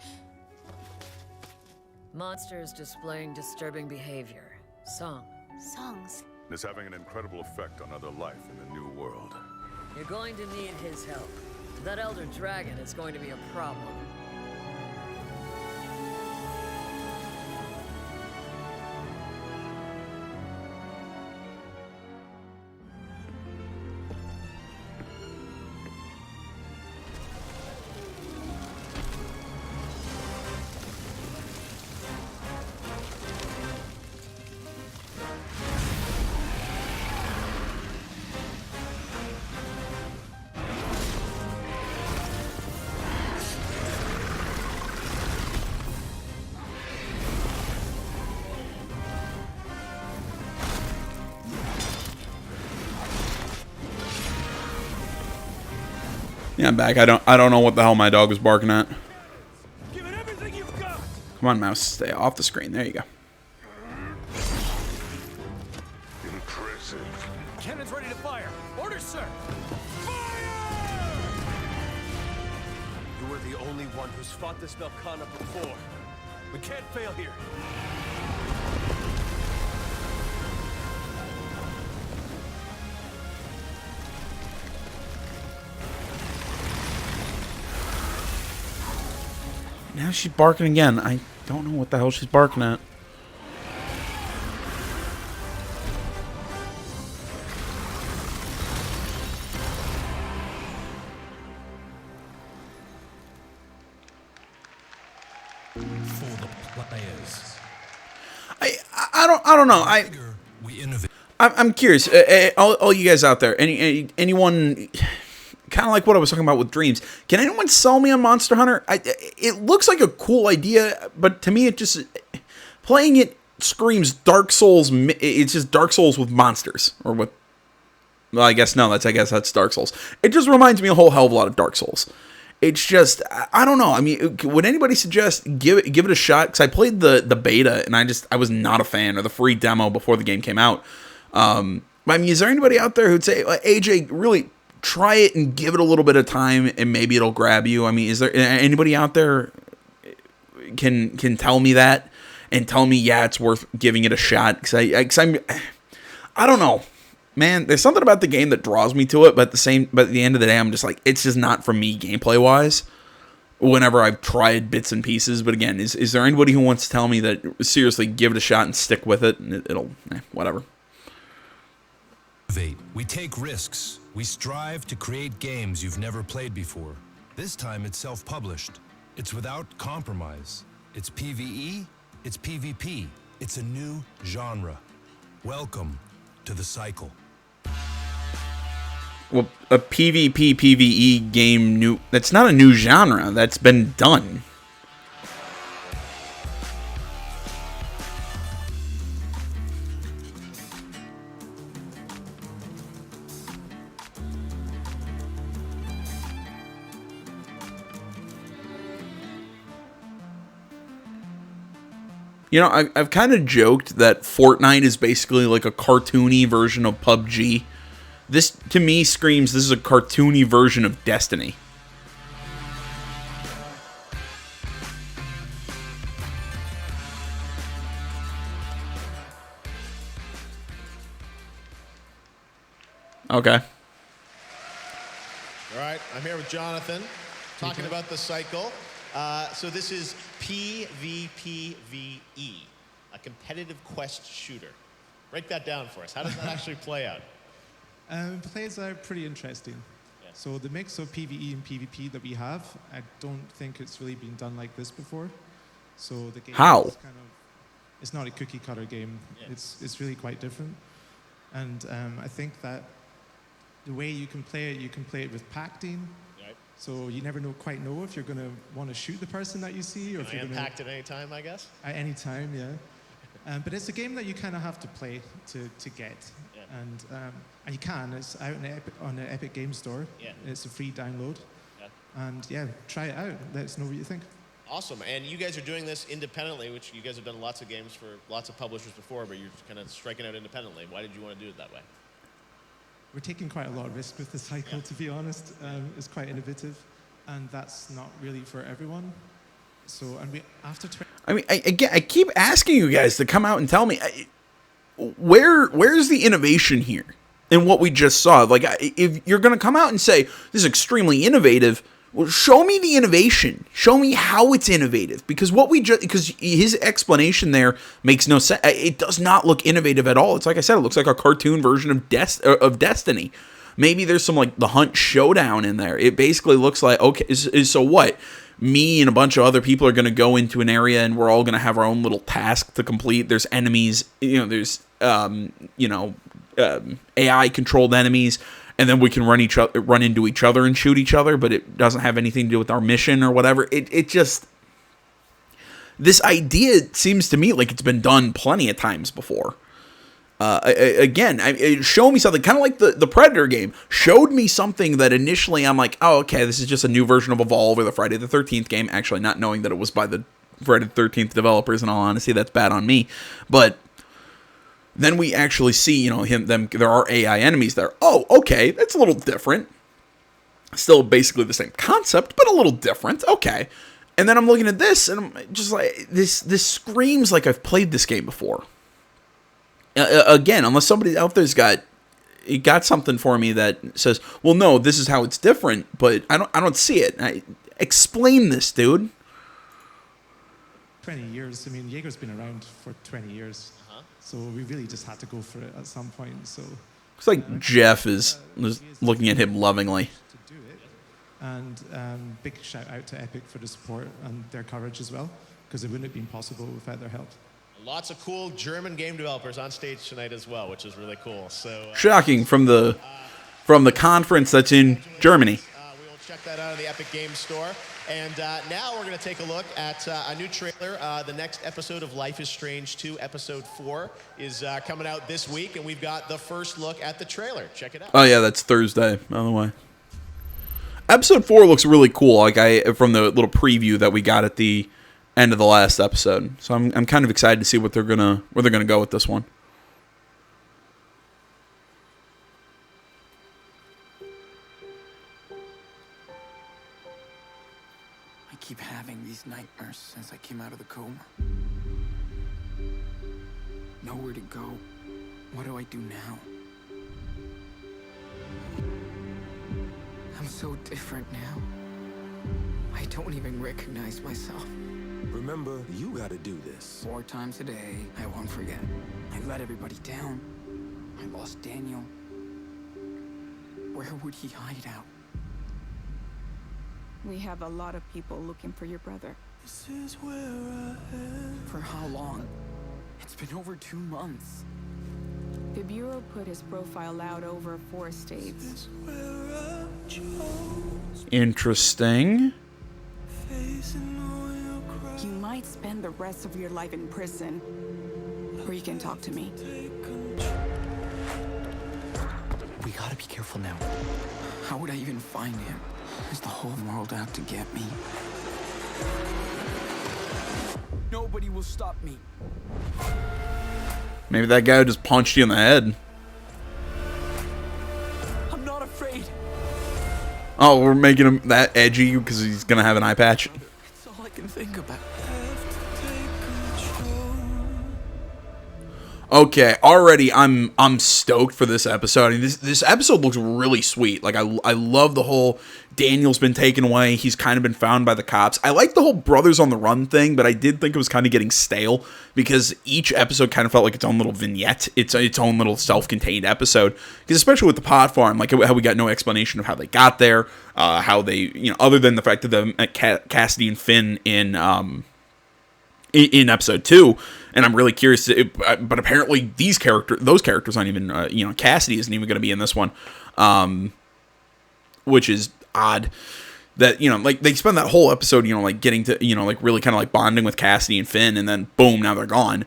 Monsters displaying disturbing behavior. Songs. It's having an incredible effect on other life in the new world. You're going to need his help. That Elder Dragon is going to be a problem. Yeah, I'm back. I don't know what the hell my dog was barking at. Give it everything you've got. Come on, mouse. Stay off the screen. There you go. Impressive. Cannon's ready to fire. Orders, sir. You were the only one who's fought this Melkana before. We can't fail here. Now she's barking again. I don't know what the hell she's barking at. For the players. I don't know. I'm curious. All you guys out there, anyone kind of like what I was talking about with Dreams. Can anyone sell me on Monster Hunter? It looks like a cool idea, but to me, it just playing it screams Dark Souls. It's just Dark Souls with monsters, or with. Well, I guess that's Dark Souls. It just reminds me a whole hell of a lot of Dark Souls. It's just I don't know. I mean, would anybody suggest give it a shot? Because I played the beta and I was not a fan, or the free demo before the game came out. I mean, is there anybody out there who'd say, AJ, really try it and give it a little bit of time and maybe it'll grab you? I mean, is there anybody out there can tell me that and tell me, yeah, it's worth giving it a shot? Because I don't know, man. There's something about the game that draws me to it, but at the end of the day, I'm just like, it's just not for me gameplay wise. Whenever I've tried bits and pieces, but again, is there anybody who wants to tell me that seriously give it a shot and stick with it, and it'll whatever. We take risks. We strive to create games you've never played before. This time it's self-published. It's without compromise. It's PvE, it's PvP. It's a new genre. Welcome to the cycle. Well, a PvP PvE game that's not a new genre. That's been done. You know, I've kind of joked that Fortnite is basically like a cartoony version of PUBG. This, to me, screams this is a cartoony version of Destiny. Okay. All right, I'm here with Jonathan, talking about the cycle. So this is PvPvE, a competitive quest shooter. Break that down for us. How does that actually play out? Plays out pretty interesting. Yeah. So the mix of PvE and PvP that we have, I don't think it's really been done like this before. So the game How? is kind of, it's not a cookie cutter game. Yeah. It's really quite different. And I think that the way you can play it with pacting. Right. So you never quite know if you're going to want to shoot the person that you see, or if you're going to Impact at any time, I guess. at any time, yeah. But it's a game that you kind of have to play to get, Yeah. and you can. It's out on the Epic Game Store. Yeah. It's a free download, Yeah. and yeah, try it out. Let us know what you think. Awesome. And you guys are doing this independently, which you guys have done lots of games for lots of publishers before, but you're kind of striking out independently. Why did you want to do it that way? We're taking quite a lot of risk with the cycle, Yeah. to be honest. It's quite innovative, and that's not really for everyone. So, and we after 20. I mean, I keep asking you guys to come out and tell me where's the innovation here in what we just saw. Like, if you're going to come out and say this is extremely innovative, well, show me the innovation. Show me how it's innovative, because because his explanation there makes no sense. It does not look innovative at all. It's like I said, it looks like a cartoon version of Destiny. Maybe there's some like the Hunt Showdown in there. It basically looks like, okay, so what? Me and a bunch of other people are going to go into an area and we're all going to have our own little task to complete. There's enemies, there's, AI controlled enemies, and then we can run into each other and shoot each other, but it doesn't have anything to do with our mission or whatever. This idea seems to me like it's been done plenty of times before. Again, show me something kind of like the Predator game showed me something that initially I'm like, oh, okay, this is just a new version of Evolve or the Friday the 13th game. Actually, not knowing that it was by the Friday the 13th developers. In all honesty, that's bad on me. But then we actually see, there are AI enemies there. Oh, okay, that's a little different. Still basically the same concept, but a little different. Okay. And then I'm looking at this, and I'm just like, this screams like I've played this game before. Again, unless somebody out there's got something for me that says, well, no, this is how it's different, but I don't see it. Explain this, dude. 20 years. I mean, Jaeger's been around for 20 years, so we really just had to go for it at some point. So looks like Jeff is looking at him lovingly. To do it, and big shout out to Epic for the support and their coverage as well, because it wouldn't have been possible without their help. Lots of cool German game developers on stage tonight as well, which is really cool. So shocking from the conference that's in Germany. We will check that out in the Epic Games Store. And now we're going to take a look at a new trailer. The next episode of Life is Strange 2, Episode 4, is coming out this week, and we've got the first look at the trailer. Check it out. Oh yeah, that's Thursday, by the way. Episode 4 looks really cool. Like from the little preview that we got at the end of the last episode, so I'm kind of excited to see where they're gonna go with this one. I keep having these nightmares since I came out of the coma. Nowhere to go. What do I do now? I'm so different now. I don't even recognize myself. Remember, you gotta do this. 4 times a day, I won't forget. I let everybody down. I lost Daniel. Where would he hide out? We have a lot of people looking for your brother. This is where I am. For how long? It's been over 2 months. The Bureau put his profile out over 4 states. Interesting. You might spend the rest of your life in prison, or you can talk to me. We gotta be careful now. How would I even find him? Is the whole world out to get me? Nobody will stop me. Maybe that guy just punched you in the head. I'm not afraid. Oh, we're making him that edgy because he's gonna have an eye patch. It's all I can think about. Okay, already I'm stoked for this episode. I mean, this episode looks really sweet. Like I love the whole Daniel's been taken away. He's kind of been found by the cops. I like the whole brothers on the run thing, but I did think it was kind of getting stale because each episode kind of felt like its own little vignette, its own little self-contained episode. Because especially with the pod farm, like how we got no explanation of how they got there, how they, other than the fact that them Cassidy and Finn in episode 2, and I'm really curious. But apparently those characters aren't even. Cassidy isn't even going to be in this one, which is odd. That like they spend that whole episode, like getting to, like really kind of like bonding with Cassidy and Finn, and then boom, now they're gone.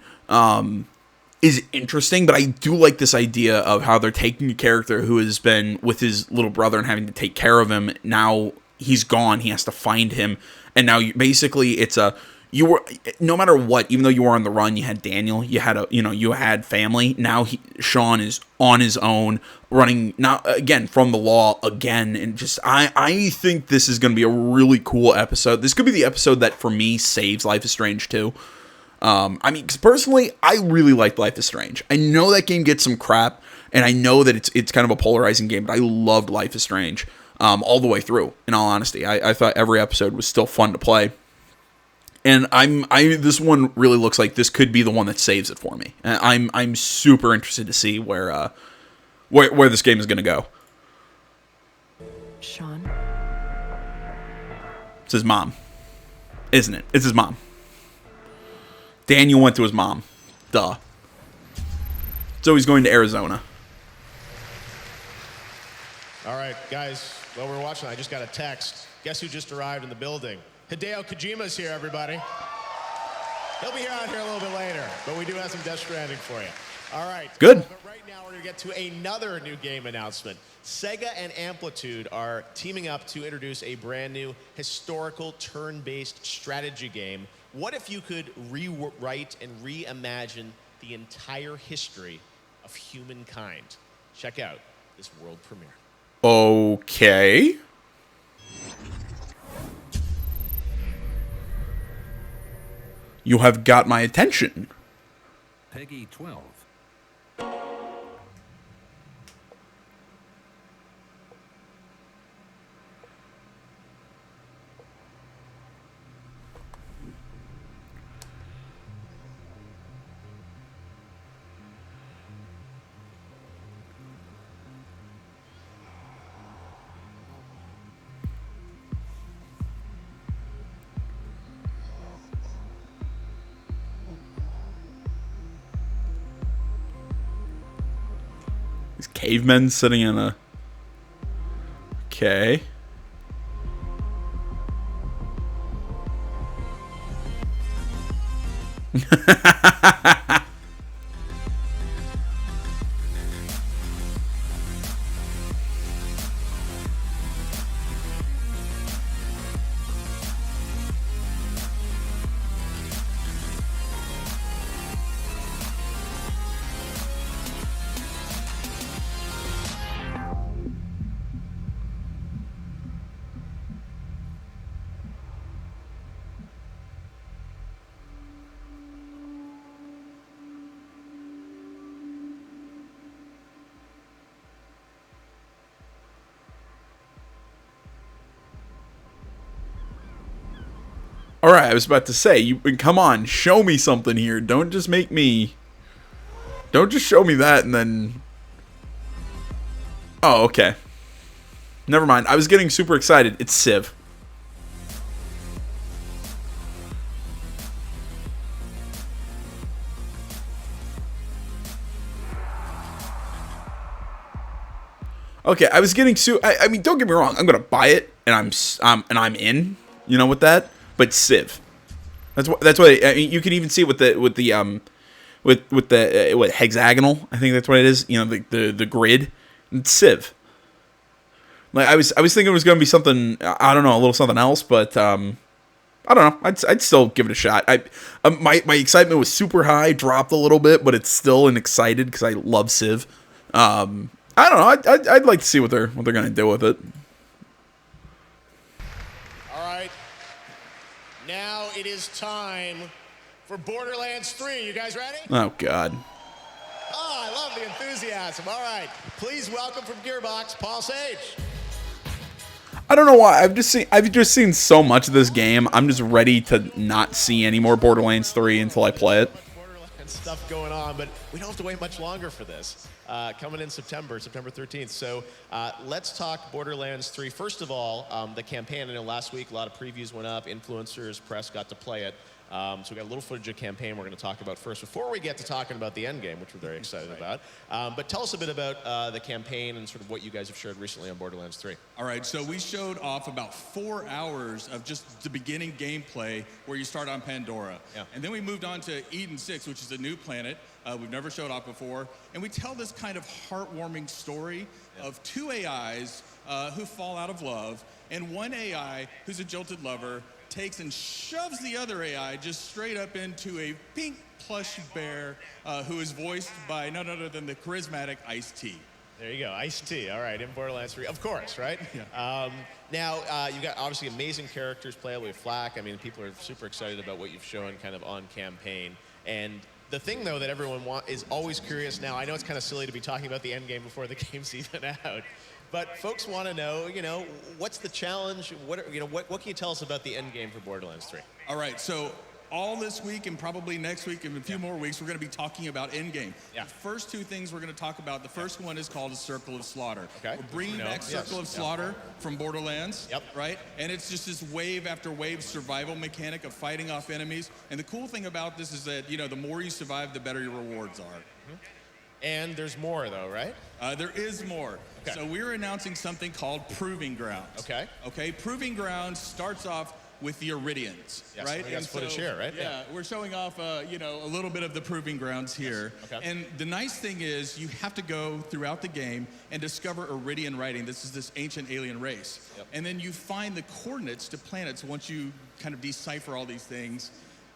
Is interesting, but I do like this idea of how they're taking a character who has been with his little brother and having to take care of him. Now he's gone. He has to find him, and now basically it's a. You were, no matter what, even though you were on the run, you had Daniel, you had family. Now Sean is on his own, running now again from the law again, and just I think this is going to be a really cool episode. This could be the episode that for me saves Life is Strange 2. I mean, 'cause personally, I really like Life is Strange. I know that game gets some crap, and I know that it's kind of a polarizing game, but I loved Life is Strange all the way through. In all honesty, I thought every episode was still fun to play. And this one really looks like this could be the one that saves it for me. And I'm super interested to see where this game is going to go. Sean? It's his mom, isn't it? It's his mom. Daniel went to his mom. Duh. So he's going to Arizona. All right, guys, while we're watching, I just got a text. Guess who just arrived in the building? Hideo Kojima's here, everybody. He'll be out here a little bit later, but we do have some Death Stranding for you. All right. Good. But right now, we're going to get to another new game announcement. Sega and Amplitude are teaming up to introduce a brand new historical turn-based strategy game. What if you could rewrite and reimagine the entire history of humankind? Check out this world premiere. Okay. You have got my attention. Peggy 12. These cavemen sitting in a... Okay. All right, I was about to say, you come on, show me something here. Don't just make me... Don't just show me that and then... Oh, okay. Never mind. I was getting super excited. It's Civ. Okay, I was getting I mean, don't get me wrong. I'm gonna buy it, and I'm in. You know, with that. But Civ. That's what I mean. You can even see with the hexagonal. I think that's what it is. You know, the grid. It's Civ. Like I was thinking it was gonna be something. I don't know, a little something else, but I don't know. I'd still give it a shot. My excitement was super high, dropped a little bit, but it's still excited because I love Civ. I don't know. I'd like to see what they're gonna do with it. All right. Now it is time for Borderlands 3. You guys ready? Oh God. Oh, I love the enthusiasm. All right, please welcome from Gearbox, Paul Sage. I don't know why. I've just seen so much of this game. I'm just ready to not see any more Borderlands 3 until I play it. Borderlands stuff going on, but we don't have to wait much longer for this. Coming in September 13th. So let's talk Borderlands 3. First of all, the campaign. I know last week a lot of previews went up. Influencers, press got to play it. So we got a little footage of campaign we're going to talk about first before we get to talking about the end game, which we're very excited about. But tell us a bit about the campaign and sort of what you guys have shared recently on Borderlands 3. All right, so we showed off about 4 hours of just the beginning gameplay where you start on Pandora. Yeah. And then we moved on to Eden 6, which is a new planet we've never showed off before. And we tell this kind of heartwarming story of 2 AIs who fall out of love, and one AI who's a jilted lover takes and shoves the other AI just straight up into a pink plush bear who is voiced by none other than the charismatic Ice-T. There you go, Ice-T. All right, in Borderlands 3, of course, right? Yeah. Now, you've got obviously amazing characters playable with Flak. I mean, people are super excited about what you've shown kind of on campaign. And the thing, though, that everyone is always curious now, I know it's kind of silly to be talking about the end game before the game's even out, but folks want to know, what's the challenge? What can you tell us about the end game for Borderlands 3? All right, so all this week and probably next week and a few more weeks, we're going to be talking about endgame. Yeah. The first 2 things we're going to talk about, the first one is called a Circle of Slaughter. Okay. We're bringing back Circle of Slaughter from Borderlands, right? And it's just this wave after wave survival mechanic of fighting off enemies. And the cool thing about this is that, the more you survive, the better your rewards are. Mm-hmm. And there's more, though, right? There is more. Okay. So we're announcing something called Proving Grounds. Okay. Okay, Proving Grounds starts off with the Iridians, Yes, right? we got footage here, right? Yeah, we're showing off, a little bit of the Proving Grounds here. Yes. Okay. And the nice thing is you have to go throughout the game and discover Iridian writing. This is this ancient alien race. Yep. And then you find the coordinates to planets once you kind of decipher all these things.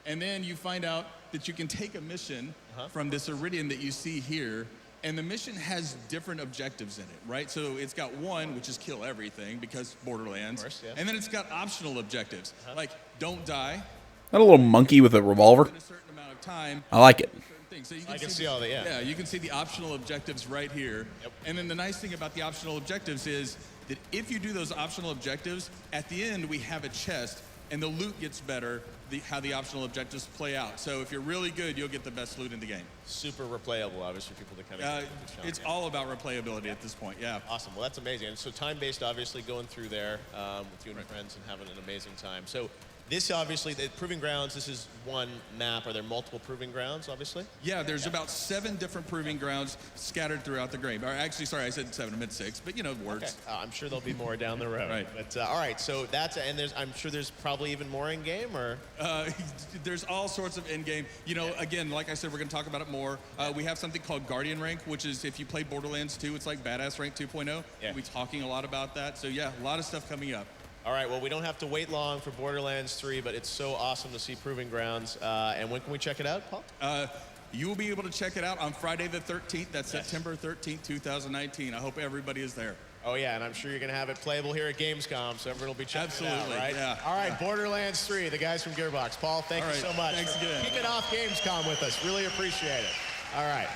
And then you find out that you can take a mission from this Iridian that you see here, and the mission has different objectives in it, right? So it's got one, which is kill everything, because Borderlands. Of course, yeah. And then it's got optional objectives, like don't die. That a little monkey with a revolver. In a certain amount of time. I like it. So you I can see all that, yeah. Yeah, you can see the optional objectives right here. Yep. And then the nice thing about the optional objectives is that if you do those optional objectives, at the end we have a chest, and the loot gets better, how the optional objectives play out. So if you're really good, you'll get the best loot in the game. Super replayable, obviously, for people to kind of it's all about replayability at this point, yeah. Awesome. Well, that's amazing. And so time-based, obviously, going through there with you and your friends and having an amazing time. So this, obviously, the Proving Grounds, this is one map. Are there multiple Proving Grounds, obviously? Yeah, there's about 7 different Proving Grounds scattered throughout the game. Or actually, sorry, I said 7, I meant 6, but words. Okay. I'm sure there'll be more down the road. Right. But all right, so that's, and I'm sure there's probably even more in game, or? There's all sorts of in-game. Again, like I said, we're going to talk about it more. We have something called Guardian Rank, which is if you play Borderlands 2, it's like Badass Rank 2.0. Yeah. We'll be talking a lot about that. So yeah, a lot of stuff coming up. All right, well, we don't have to wait long for Borderlands 3, but it's so awesome to see Proving Grounds. And when can we check it out, Paul? You will be able to check it out on Friday the 13th. That's September 13th, 2019. I hope everybody is there. Oh, yeah, and I'm sure you're going to have it playable here at Gamescom, so everyone will be checking it out, right? Yeah. All right, Borderlands 3, the guys from Gearbox. Paul, thank you so much Thanks for again. kicking off Gamescom with us. Really appreciate it. All right.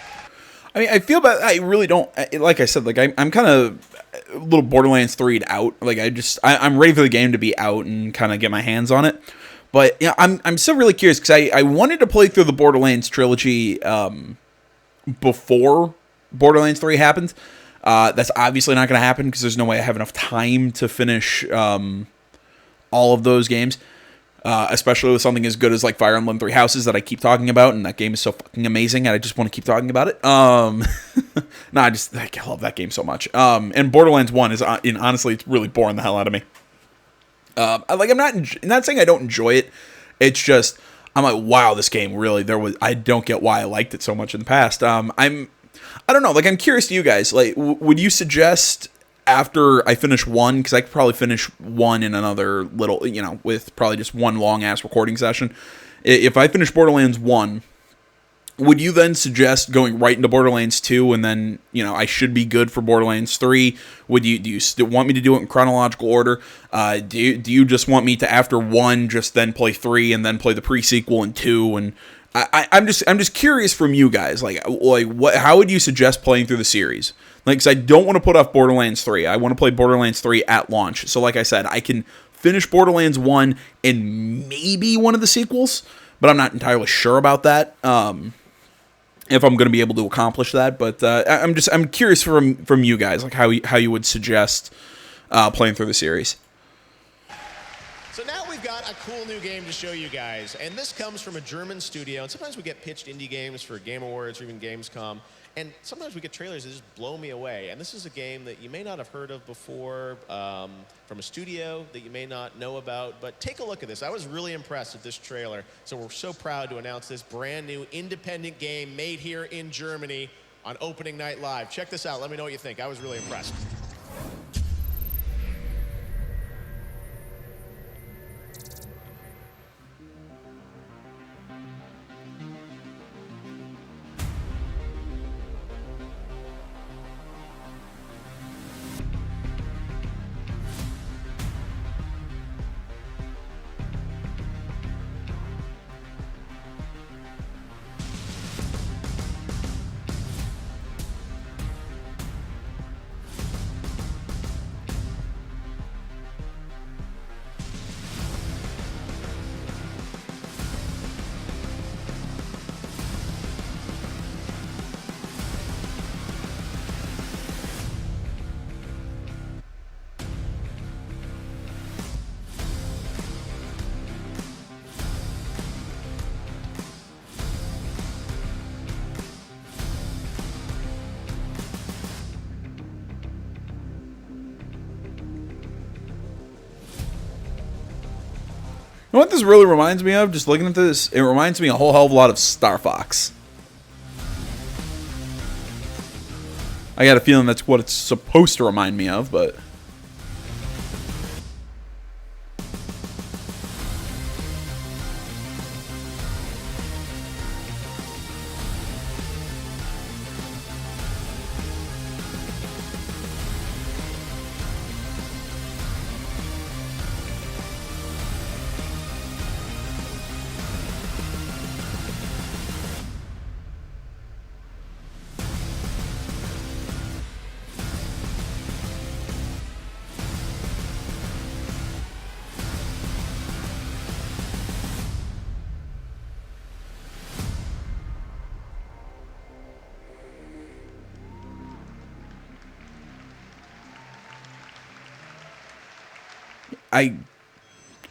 I mean, I feel bad. I really don't. Like I said, I'm kind of a little Borderlands 3'd out. Like I'm ready for the game to be out and kind of get my hands on it. But yeah, I'm still really curious because I wanted to play through the Borderlands trilogy before Borderlands 3 happened. That's obviously not going to happen because there's no way I have enough time to finish all of those games. Especially with something as good as like Fire Emblem Three Houses that I keep talking about, and that game is so fucking amazing, and I just want to keep talking about it. I love that game so much. And Borderlands 1 is, honestly, it's really boring the hell out of me. I'm not saying I don't enjoy it. It's just I'm like, wow, this game really I don't get why I liked it so much in the past. I don't know. Like, I'm curious to you guys. Like, would you suggest after I finish 1, because I could probably finish 1 in another little, with probably just one long-ass recording session. If I finish Borderlands 1, would you then suggest going right into Borderlands 2 and then, I should be good for Borderlands 3? Do you still want me to do it in chronological order? Do you just want me to, after 1, just then play 3 and then play the pre-sequel in 2 and I'm just curious from you guys, like what, how would you suggest playing through the series? Like, 'cause I don't want to put off Borderlands 3. I want to play Borderlands 3 at launch. So, like I said, I can finish Borderlands 1 and maybe one of the sequels, but I'm not entirely sure about that. If I'm going to be able to accomplish that, but I'm curious from you guys, like how you would suggest playing through the series. So now we've got a cool new game to show you guys, and this comes from a German studio, and sometimes we get pitched indie games for Game Awards or even Gamescom, and sometimes we get trailers that just blow me away, and this is a game that you may not have heard of before, from a studio that you may not know about, but take a look at this. I was really impressed with this trailer, so we're so proud to announce this brand new independent game made here in Germany on opening night live. Check this out. Let me know what you think. I was really impressed. You know what this really reminds me of? Just looking at this, it reminds me a whole hell of a lot of Star Fox. I got a feeling that's what it's supposed to remind me of, but...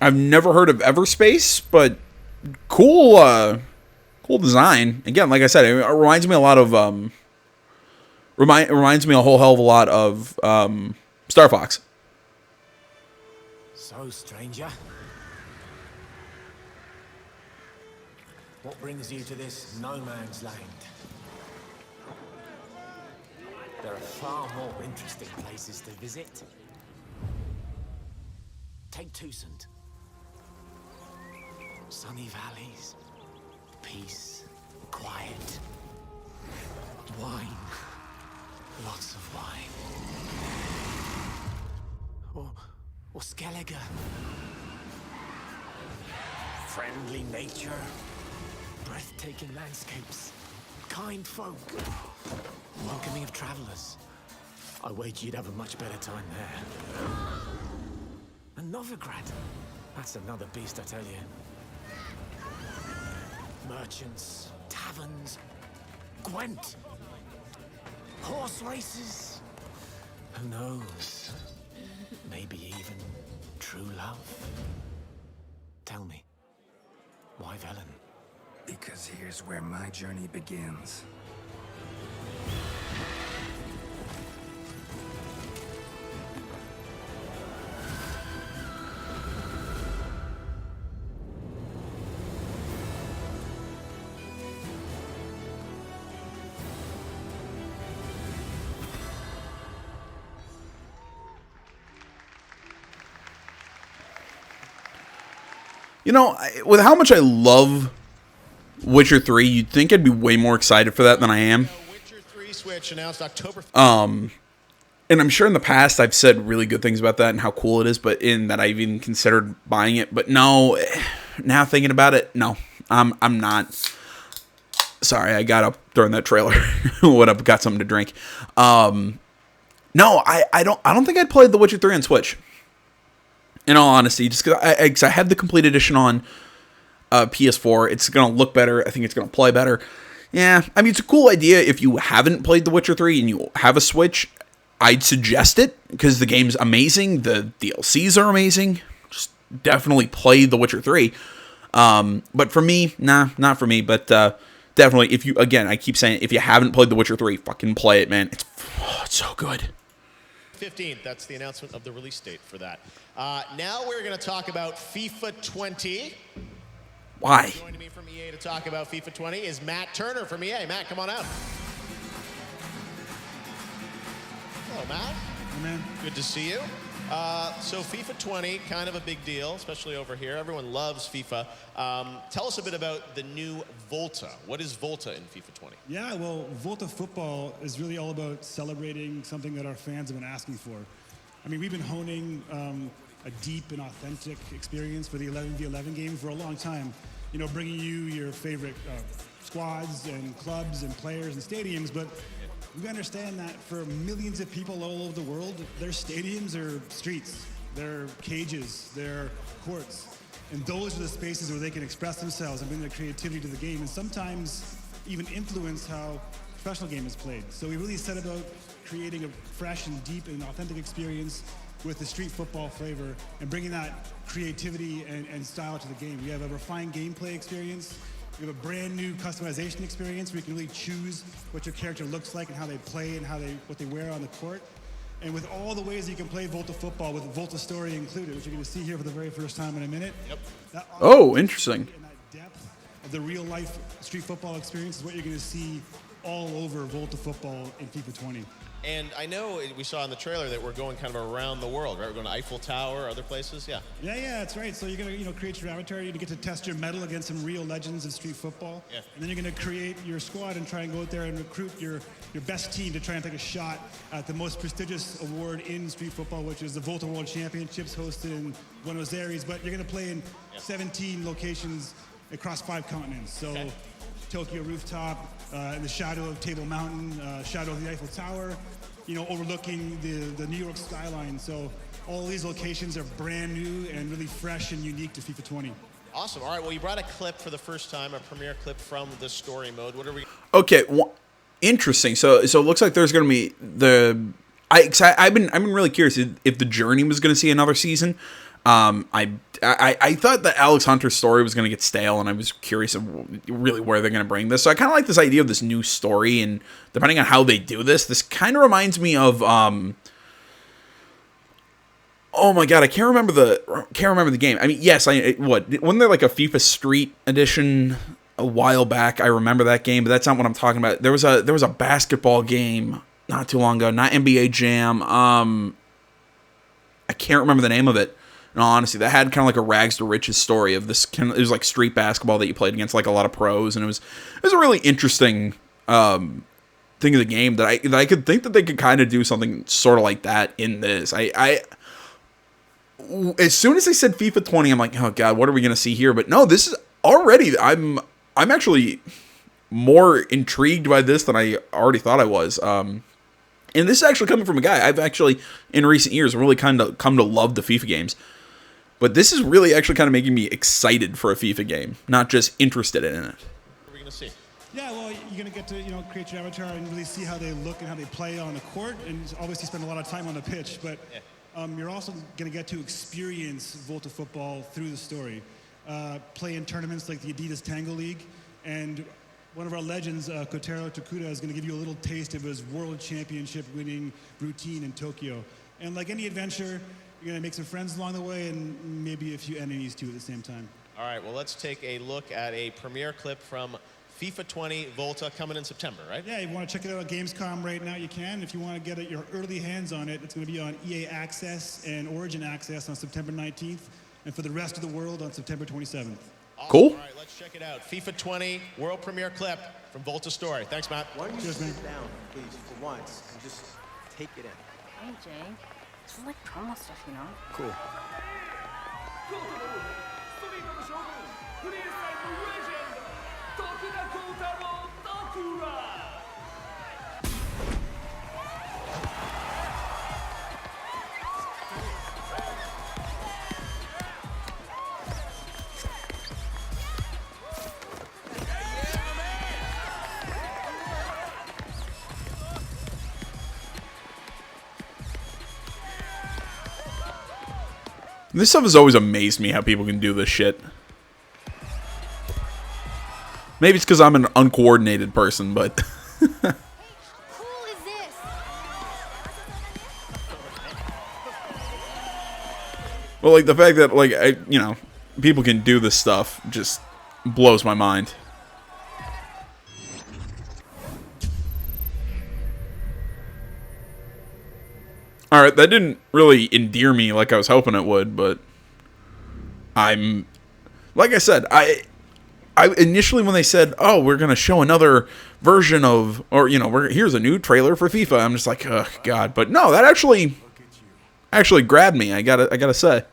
I've never heard of Everspace, but cool cool design. Again, like I said, it reminds me a lot of reminds me a whole hell of a lot of Star Fox. So, stranger, what brings you to this no man's land? There are far more interesting places to visit. Take Tusent. Sunny valleys, peace, quiet, wine, lots of wine. Or Skellige. Friendly nature, breathtaking landscapes, kind folk, welcoming of travelers. I wager you'd have a much better time there. And Novigrad, that's another beast, I tell you. Merchants, taverns, Gwent, horse races. Who knows? Maybe even true love. Tell me, why Velen? Because here's where my journey begins. You know, with how much I love Witcher 3, you'd think I'd be way more excited for that than I am. Witcher 3 Switch announced October. And I'm sure in the past I've said really good things about that and how cool it is, but in that I've even considered buying it. But no, now thinking about it, no, I'm not. Sorry, I got up during that trailer. Went up, got something to drink. No, I don't think I'd played The Witcher 3 on Switch. In all honesty, just because I had the complete edition on PS4. It's going to look better. I think it's going to play better. Yeah, I mean, it's a cool idea if you haven't played The Witcher 3 and you have a Switch. I'd suggest it because the game's amazing. The DLCs are amazing. Just definitely play The Witcher 3. But for me, nah, not for me. But definitely, if you, again, I keep saying, if you haven't played The Witcher 3, fucking play it, man. It's so good. 15th, that's the announcement of the release date for that. Now we're going to talk about FIFA 20. Why? Joining me from EA to talk about FIFA 20 is Matt Turner from EA. Matt, come on out. Hello, Matt. Hey, man. Good to see you. So FIFA 20, kind of a big deal, especially over here. Everyone loves FIFA. Tell us a bit about the new Volta. What is Volta in FIFA 20? Yeah, well, Volta Football is really all about celebrating something that our fans have been asking for. I mean, we've been honing a deep and authentic experience for the 11v11 game for a long time. You know, bringing you your favorite squads and clubs and players and stadiums, but we understand that for millions of people all over the world, their stadiums are streets, they're cages, they're courts. And those are the spaces where they can express themselves and bring their creativity to the game and sometimes even influence how a professional game is played. So we really set about creating a fresh and deep and authentic experience with the street football flavor and bringing that creativity and style to the game. We have a refined gameplay experience. We have a brand new customization experience where you can really choose what your character looks like and how they play and what they wear on the court. And with all the ways that you can play Volta football with Volta Story included, which you're going to see here for the very first time in a minute. Yep. Oh, interesting. And that depth of the real life street football experience is what you're going to see all over Volta football in FIFA 20. And I know we saw in the trailer that we're going kind of around the world, right? We're going to Eiffel Tower, other places, yeah. Yeah, that's right. So you're going to create your avatar. You get to test your mettle against some real legends of street football. Yeah. And then you're going to create your squad and try and go out there and recruit your best team to try and take a shot at the most prestigious award in street football, which is the Volta World Championships hosted in Buenos Aires. But you're going to play in 17 locations across 5 continents. So Tokyo Rooftop, in the shadow of Table Mountain, shadow of the Eiffel Tower, overlooking the New York skyline. So all these locations are brand new and really fresh and unique to FIFA 20. Awesome. All right, well, you brought a clip for the first time, a premiere clip from the story mode. What are we... Okay, interesting. So it looks like there's going to be I've been really curious if the Journey was going to see another season. I thought that Alex Hunter's story was going to get stale, and I was curious of really where they're going to bring this. So I kind of like this idea of this new story, and depending on how they do this kind of reminds me of oh my god, I can't remember the game. I mean, yes, wasn't there like a FIFA Street edition a while back? I remember that game, but that's not what I'm talking about. There was a basketball game not too long ago, not NBA Jam. I can't remember the name of it. In all honesty, that had kind of like a rags to riches story of this. It was like street basketball that you played against like a lot of pros, and it was a really interesting thing of the game that I could think that they could kind of do something sort of like that in this. As soon as they said FIFA 20, I'm like, oh god, what are we gonna see here? But no, this is already. I'm actually more intrigued by this than I already thought I was. And this is actually coming from a guy I've actually in recent years really kind of come to love the FIFA games. But this is really actually kind of making me excited for a FIFA game, not just interested in it. What are we going to see? Yeah, well, you're going to get to create your avatar and really see how they look and how they play on the court, and obviously spend a lot of time on the pitch. But you're also going to get to experience Volta football through the story, play in tournaments like the Adidas Tango League, and one of our legends, Kotaro Tokuda, is going to give you a little taste of his world championship winning routine in Tokyo. And like any adventure, you're going to make some friends along the way and maybe a few enemies too at the same time. All right, well, let's take a look at a premiere clip from FIFA 20 Volta coming in September, right? Yeah, you want to check it out at Gamescom right now, you can. If you want to get your early hands on it, it's going to be on EA Access and Origin Access on September 19th, and for the rest of the world on September 27th. Awesome. Cool. All right, let's check it out. FIFA 20 world premiere clip from Volta Story. Thanks, Matt. Why don't you sit down, please, for once, and just take it in. Hey, Jay. This is like promo stuff, you know? Cool. This stuff has always amazed me, how people can do this shit. Maybe it's because I'm an uncoordinated person, but... Well, like, the fact that, like, people can do this stuff just blows my mind. Alright, that didn't really endear me like I was hoping it would, but... Like I said, I initially when they said, oh, we're going to show another version of... Or, here's a new trailer for FIFA. I'm just like, oh, God. But no, that actually grabbed me, I gotta say.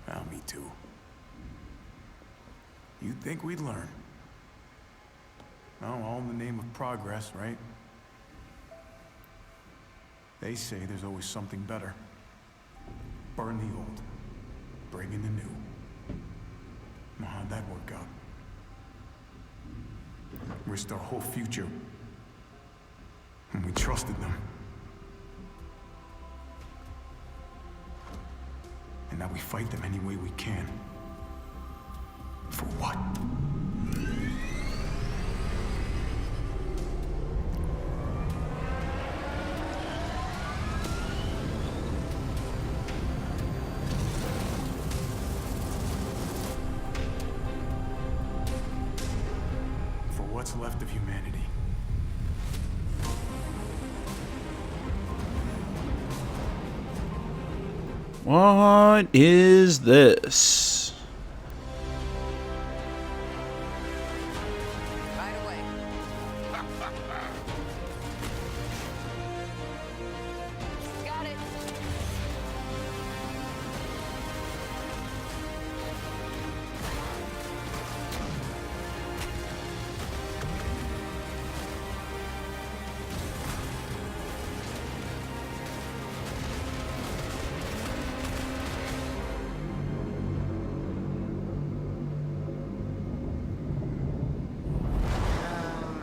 Well, me too. You'd think we'd learn. No, all in the name of progress, right? They say there's always something better. Burn the old, bring in the new. Well, how'd that work out? Risked our whole future. And we trusted them. And now we fight them any way we can. For what? For what's left of humanity. What is this?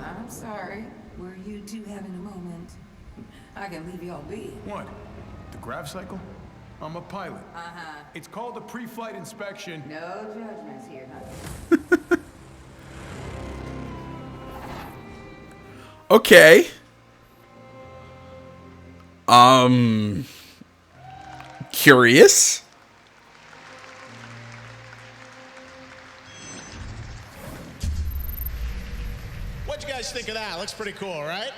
I'm sorry. Were you two having a moment? I can leave y'all be. What? The grav cycle? I'm a pilot. Uh-huh. It's called a pre-flight inspection. No judgments here, huh? Okay. Curious. What'd you guys think of that? Looks pretty cool, right?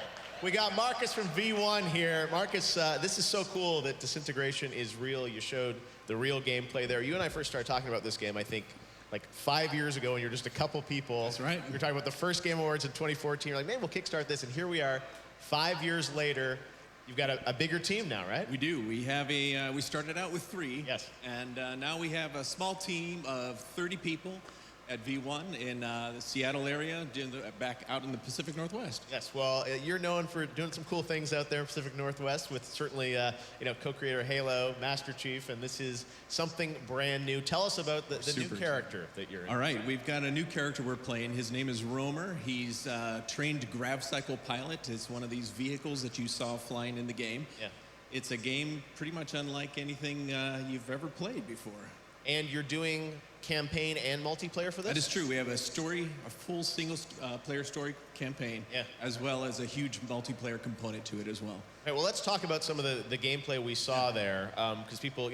We got Marcus from V1 here. Marcus, this is so cool that Disintegration is real. You showed the real gameplay there. You and I first started talking about this game, I think, like 5 years ago, and you're just a couple people. That's right. We were talking about the first Game Awards in 2014. You're like, maybe we'll kickstart this, and here we are, 5 years later. You've got a bigger team now, right? We do. We have we started out with 3. Yes. And now we have a small team of 30 people at V1 in the Seattle area, back out in the Pacific Northwest. Yes, well, you're known for doing some cool things out there in Pacific Northwest with certainly, co-creator Halo, Master Chief, and this is something brand new. Tell us about the new character that you're in. All right, we've got a new character we're playing. His name is Romer. He's a trained grav cycle pilot. It's one of these vehicles that you saw flying in the game. Yeah. It's a game pretty much unlike anything you've ever played before. And you're doing campaign and multiplayer for this? That is true. We have a full single player story campaign, as well as a huge multiplayer component to it as well. All right, well, let's talk about some of the gameplay we saw there, because people,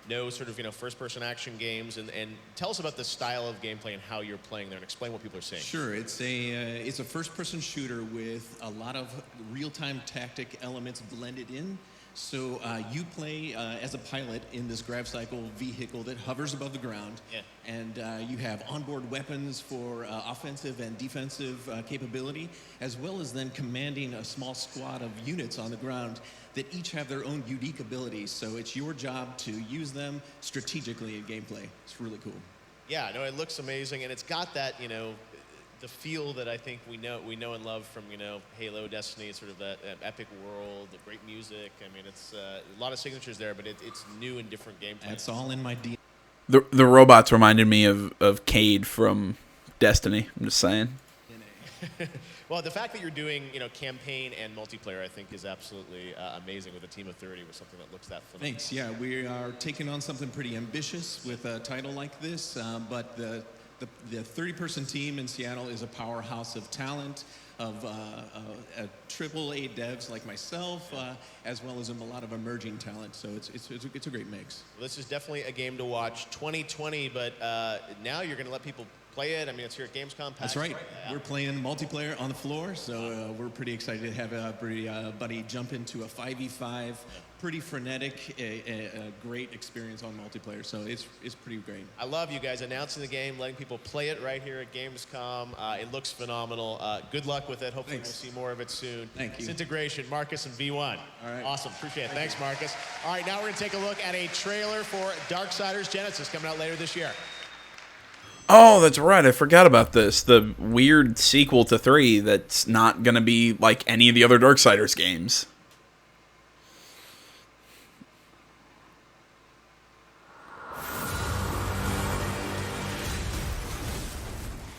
know sort of, first-person action games, and tell us about the style of gameplay and how you're playing there, and explain what people are seeing. Sure, it's a first-person shooter with a lot of real-time tactic elements blended in. So you play as a pilot in this grav cycle vehicle that hovers above the ground, and you have onboard weapons for offensive and defensive capability, as well as then commanding a small squad of units on the ground that each have their own unique abilities. So it's your job to use them strategically in gameplay. It's really cool. Yeah, no, it looks amazing, and it's got that, the feel that I think we know and love from, Halo, Destiny, sort of that epic world, the great music. I mean, it's a lot of signatures there, but it's new and different gameplay. That's all in my DNA. The robots reminded me of Cade from Destiny. I'm just saying. Well, the fact that you're doing, campaign and multiplayer, I think, is absolutely amazing with a team of 30 with something that looks that phenomenal. Thanks. Yeah, we are taking on something pretty ambitious with a title like this, but the 30-person team in Seattle is a powerhouse of talent, of AAA devs like myself, as well as a lot of emerging talent. So it's a great mix. Well, this is definitely a game to watch. 2020, but now you're going to let people play it. I mean, it's here at Gamescom. That's right. We're playing multiplayer on the floor, so we're pretty excited to have everybody jump into a 5v5. Pretty frenetic, a great experience on multiplayer, so it's pretty great. I love you guys announcing the game, letting people play it right here at Gamescom. It looks phenomenal. Good luck with it. Hopefully we'll see more of it soon. Thank you. Integration, Marcus and V1. All right. Awesome. Appreciate it. Thanks, Marcus. All right, now we're going to take a look at a trailer for Darksiders Genesis coming out later this year. Oh, that's right. I forgot about this. The weird sequel to 3 that's not going to be like any of the other Darksiders games.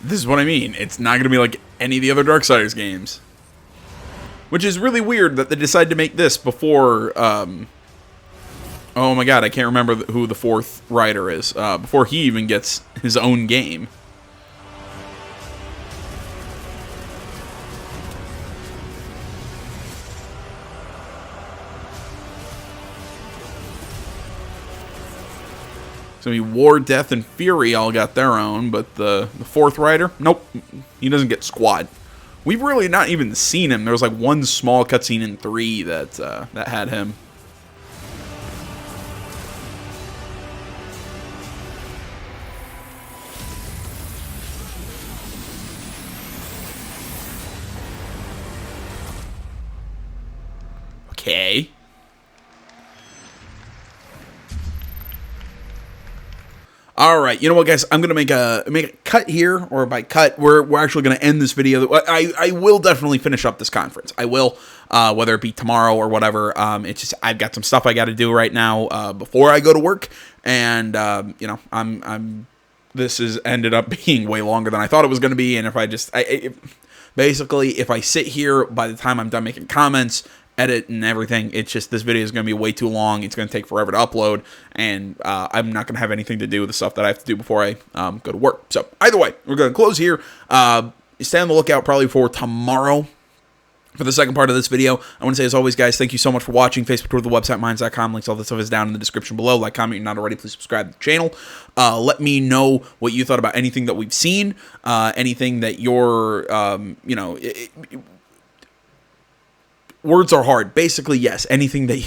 This is what I mean. It's not going to be like any of the other Darksiders games. Which is really weird that they decided to make this before... oh my god, I can't remember who the 4th writer is. Before he even gets his own game. So War, Death, and Fury all got their own, but the 4th writer, nope, he doesn't get squad. We've really not even seen him. There was like one small cutscene in 3 that had him. Okay. All right, you know what, guys? I'm gonna make a cut here, or by cut, we're actually gonna end this video. I will definitely finish up this conference. I will, whether it be tomorrow or whatever. It's just I've got some stuff I got to do right now before I go to work, and you know, this has ended up being way longer than I thought it was gonna be. And if I just, basically, if I sit here by the time I'm done making comments, edit and everything, it's just this video is going to be way too long. It's going to take forever to upload, and I'm not going to have anything to do with the stuff that I have to do before I go to work. So either way, we're going to close here. Stay on the lookout probably for tomorrow for the second part of this video. I want to say, as always, guys, thank you so much for watching. Facebook, Twitter, the website, minds.com. Links, all this stuff is down in the description below. Like, comment, you're not already, please subscribe to the channel. Let me know what you thought about anything that we've seen, anything that you're, you know, words are hard. Basically, yes. Anything that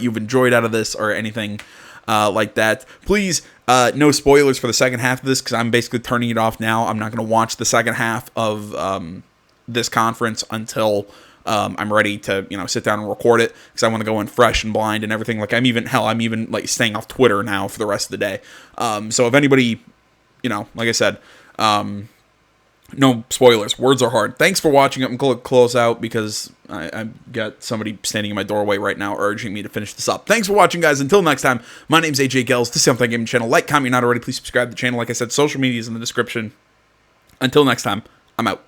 you've enjoyed out of this, or anything like that. Please, no spoilers for the second half of this, because I'm basically turning it off now. I'm not going to watch the second half of this conference until I'm ready to, you know, sit down and record it, because I want to go in fresh and blind and everything. Like, I'm even like staying off Twitter now for the rest of the day. So if anybody, you know, like I said, no spoilers. Words are hard. Thanks for watching. I'm going to close out because I've got somebody standing in my doorway right now urging me to finish this up. Thanks for watching, guys. Until next time, my name's AJ Gels. This is Something Gaming Channel. Like, comment, not already. Please subscribe to the channel. Like I said, social media is in the description. Until next time, I'm out.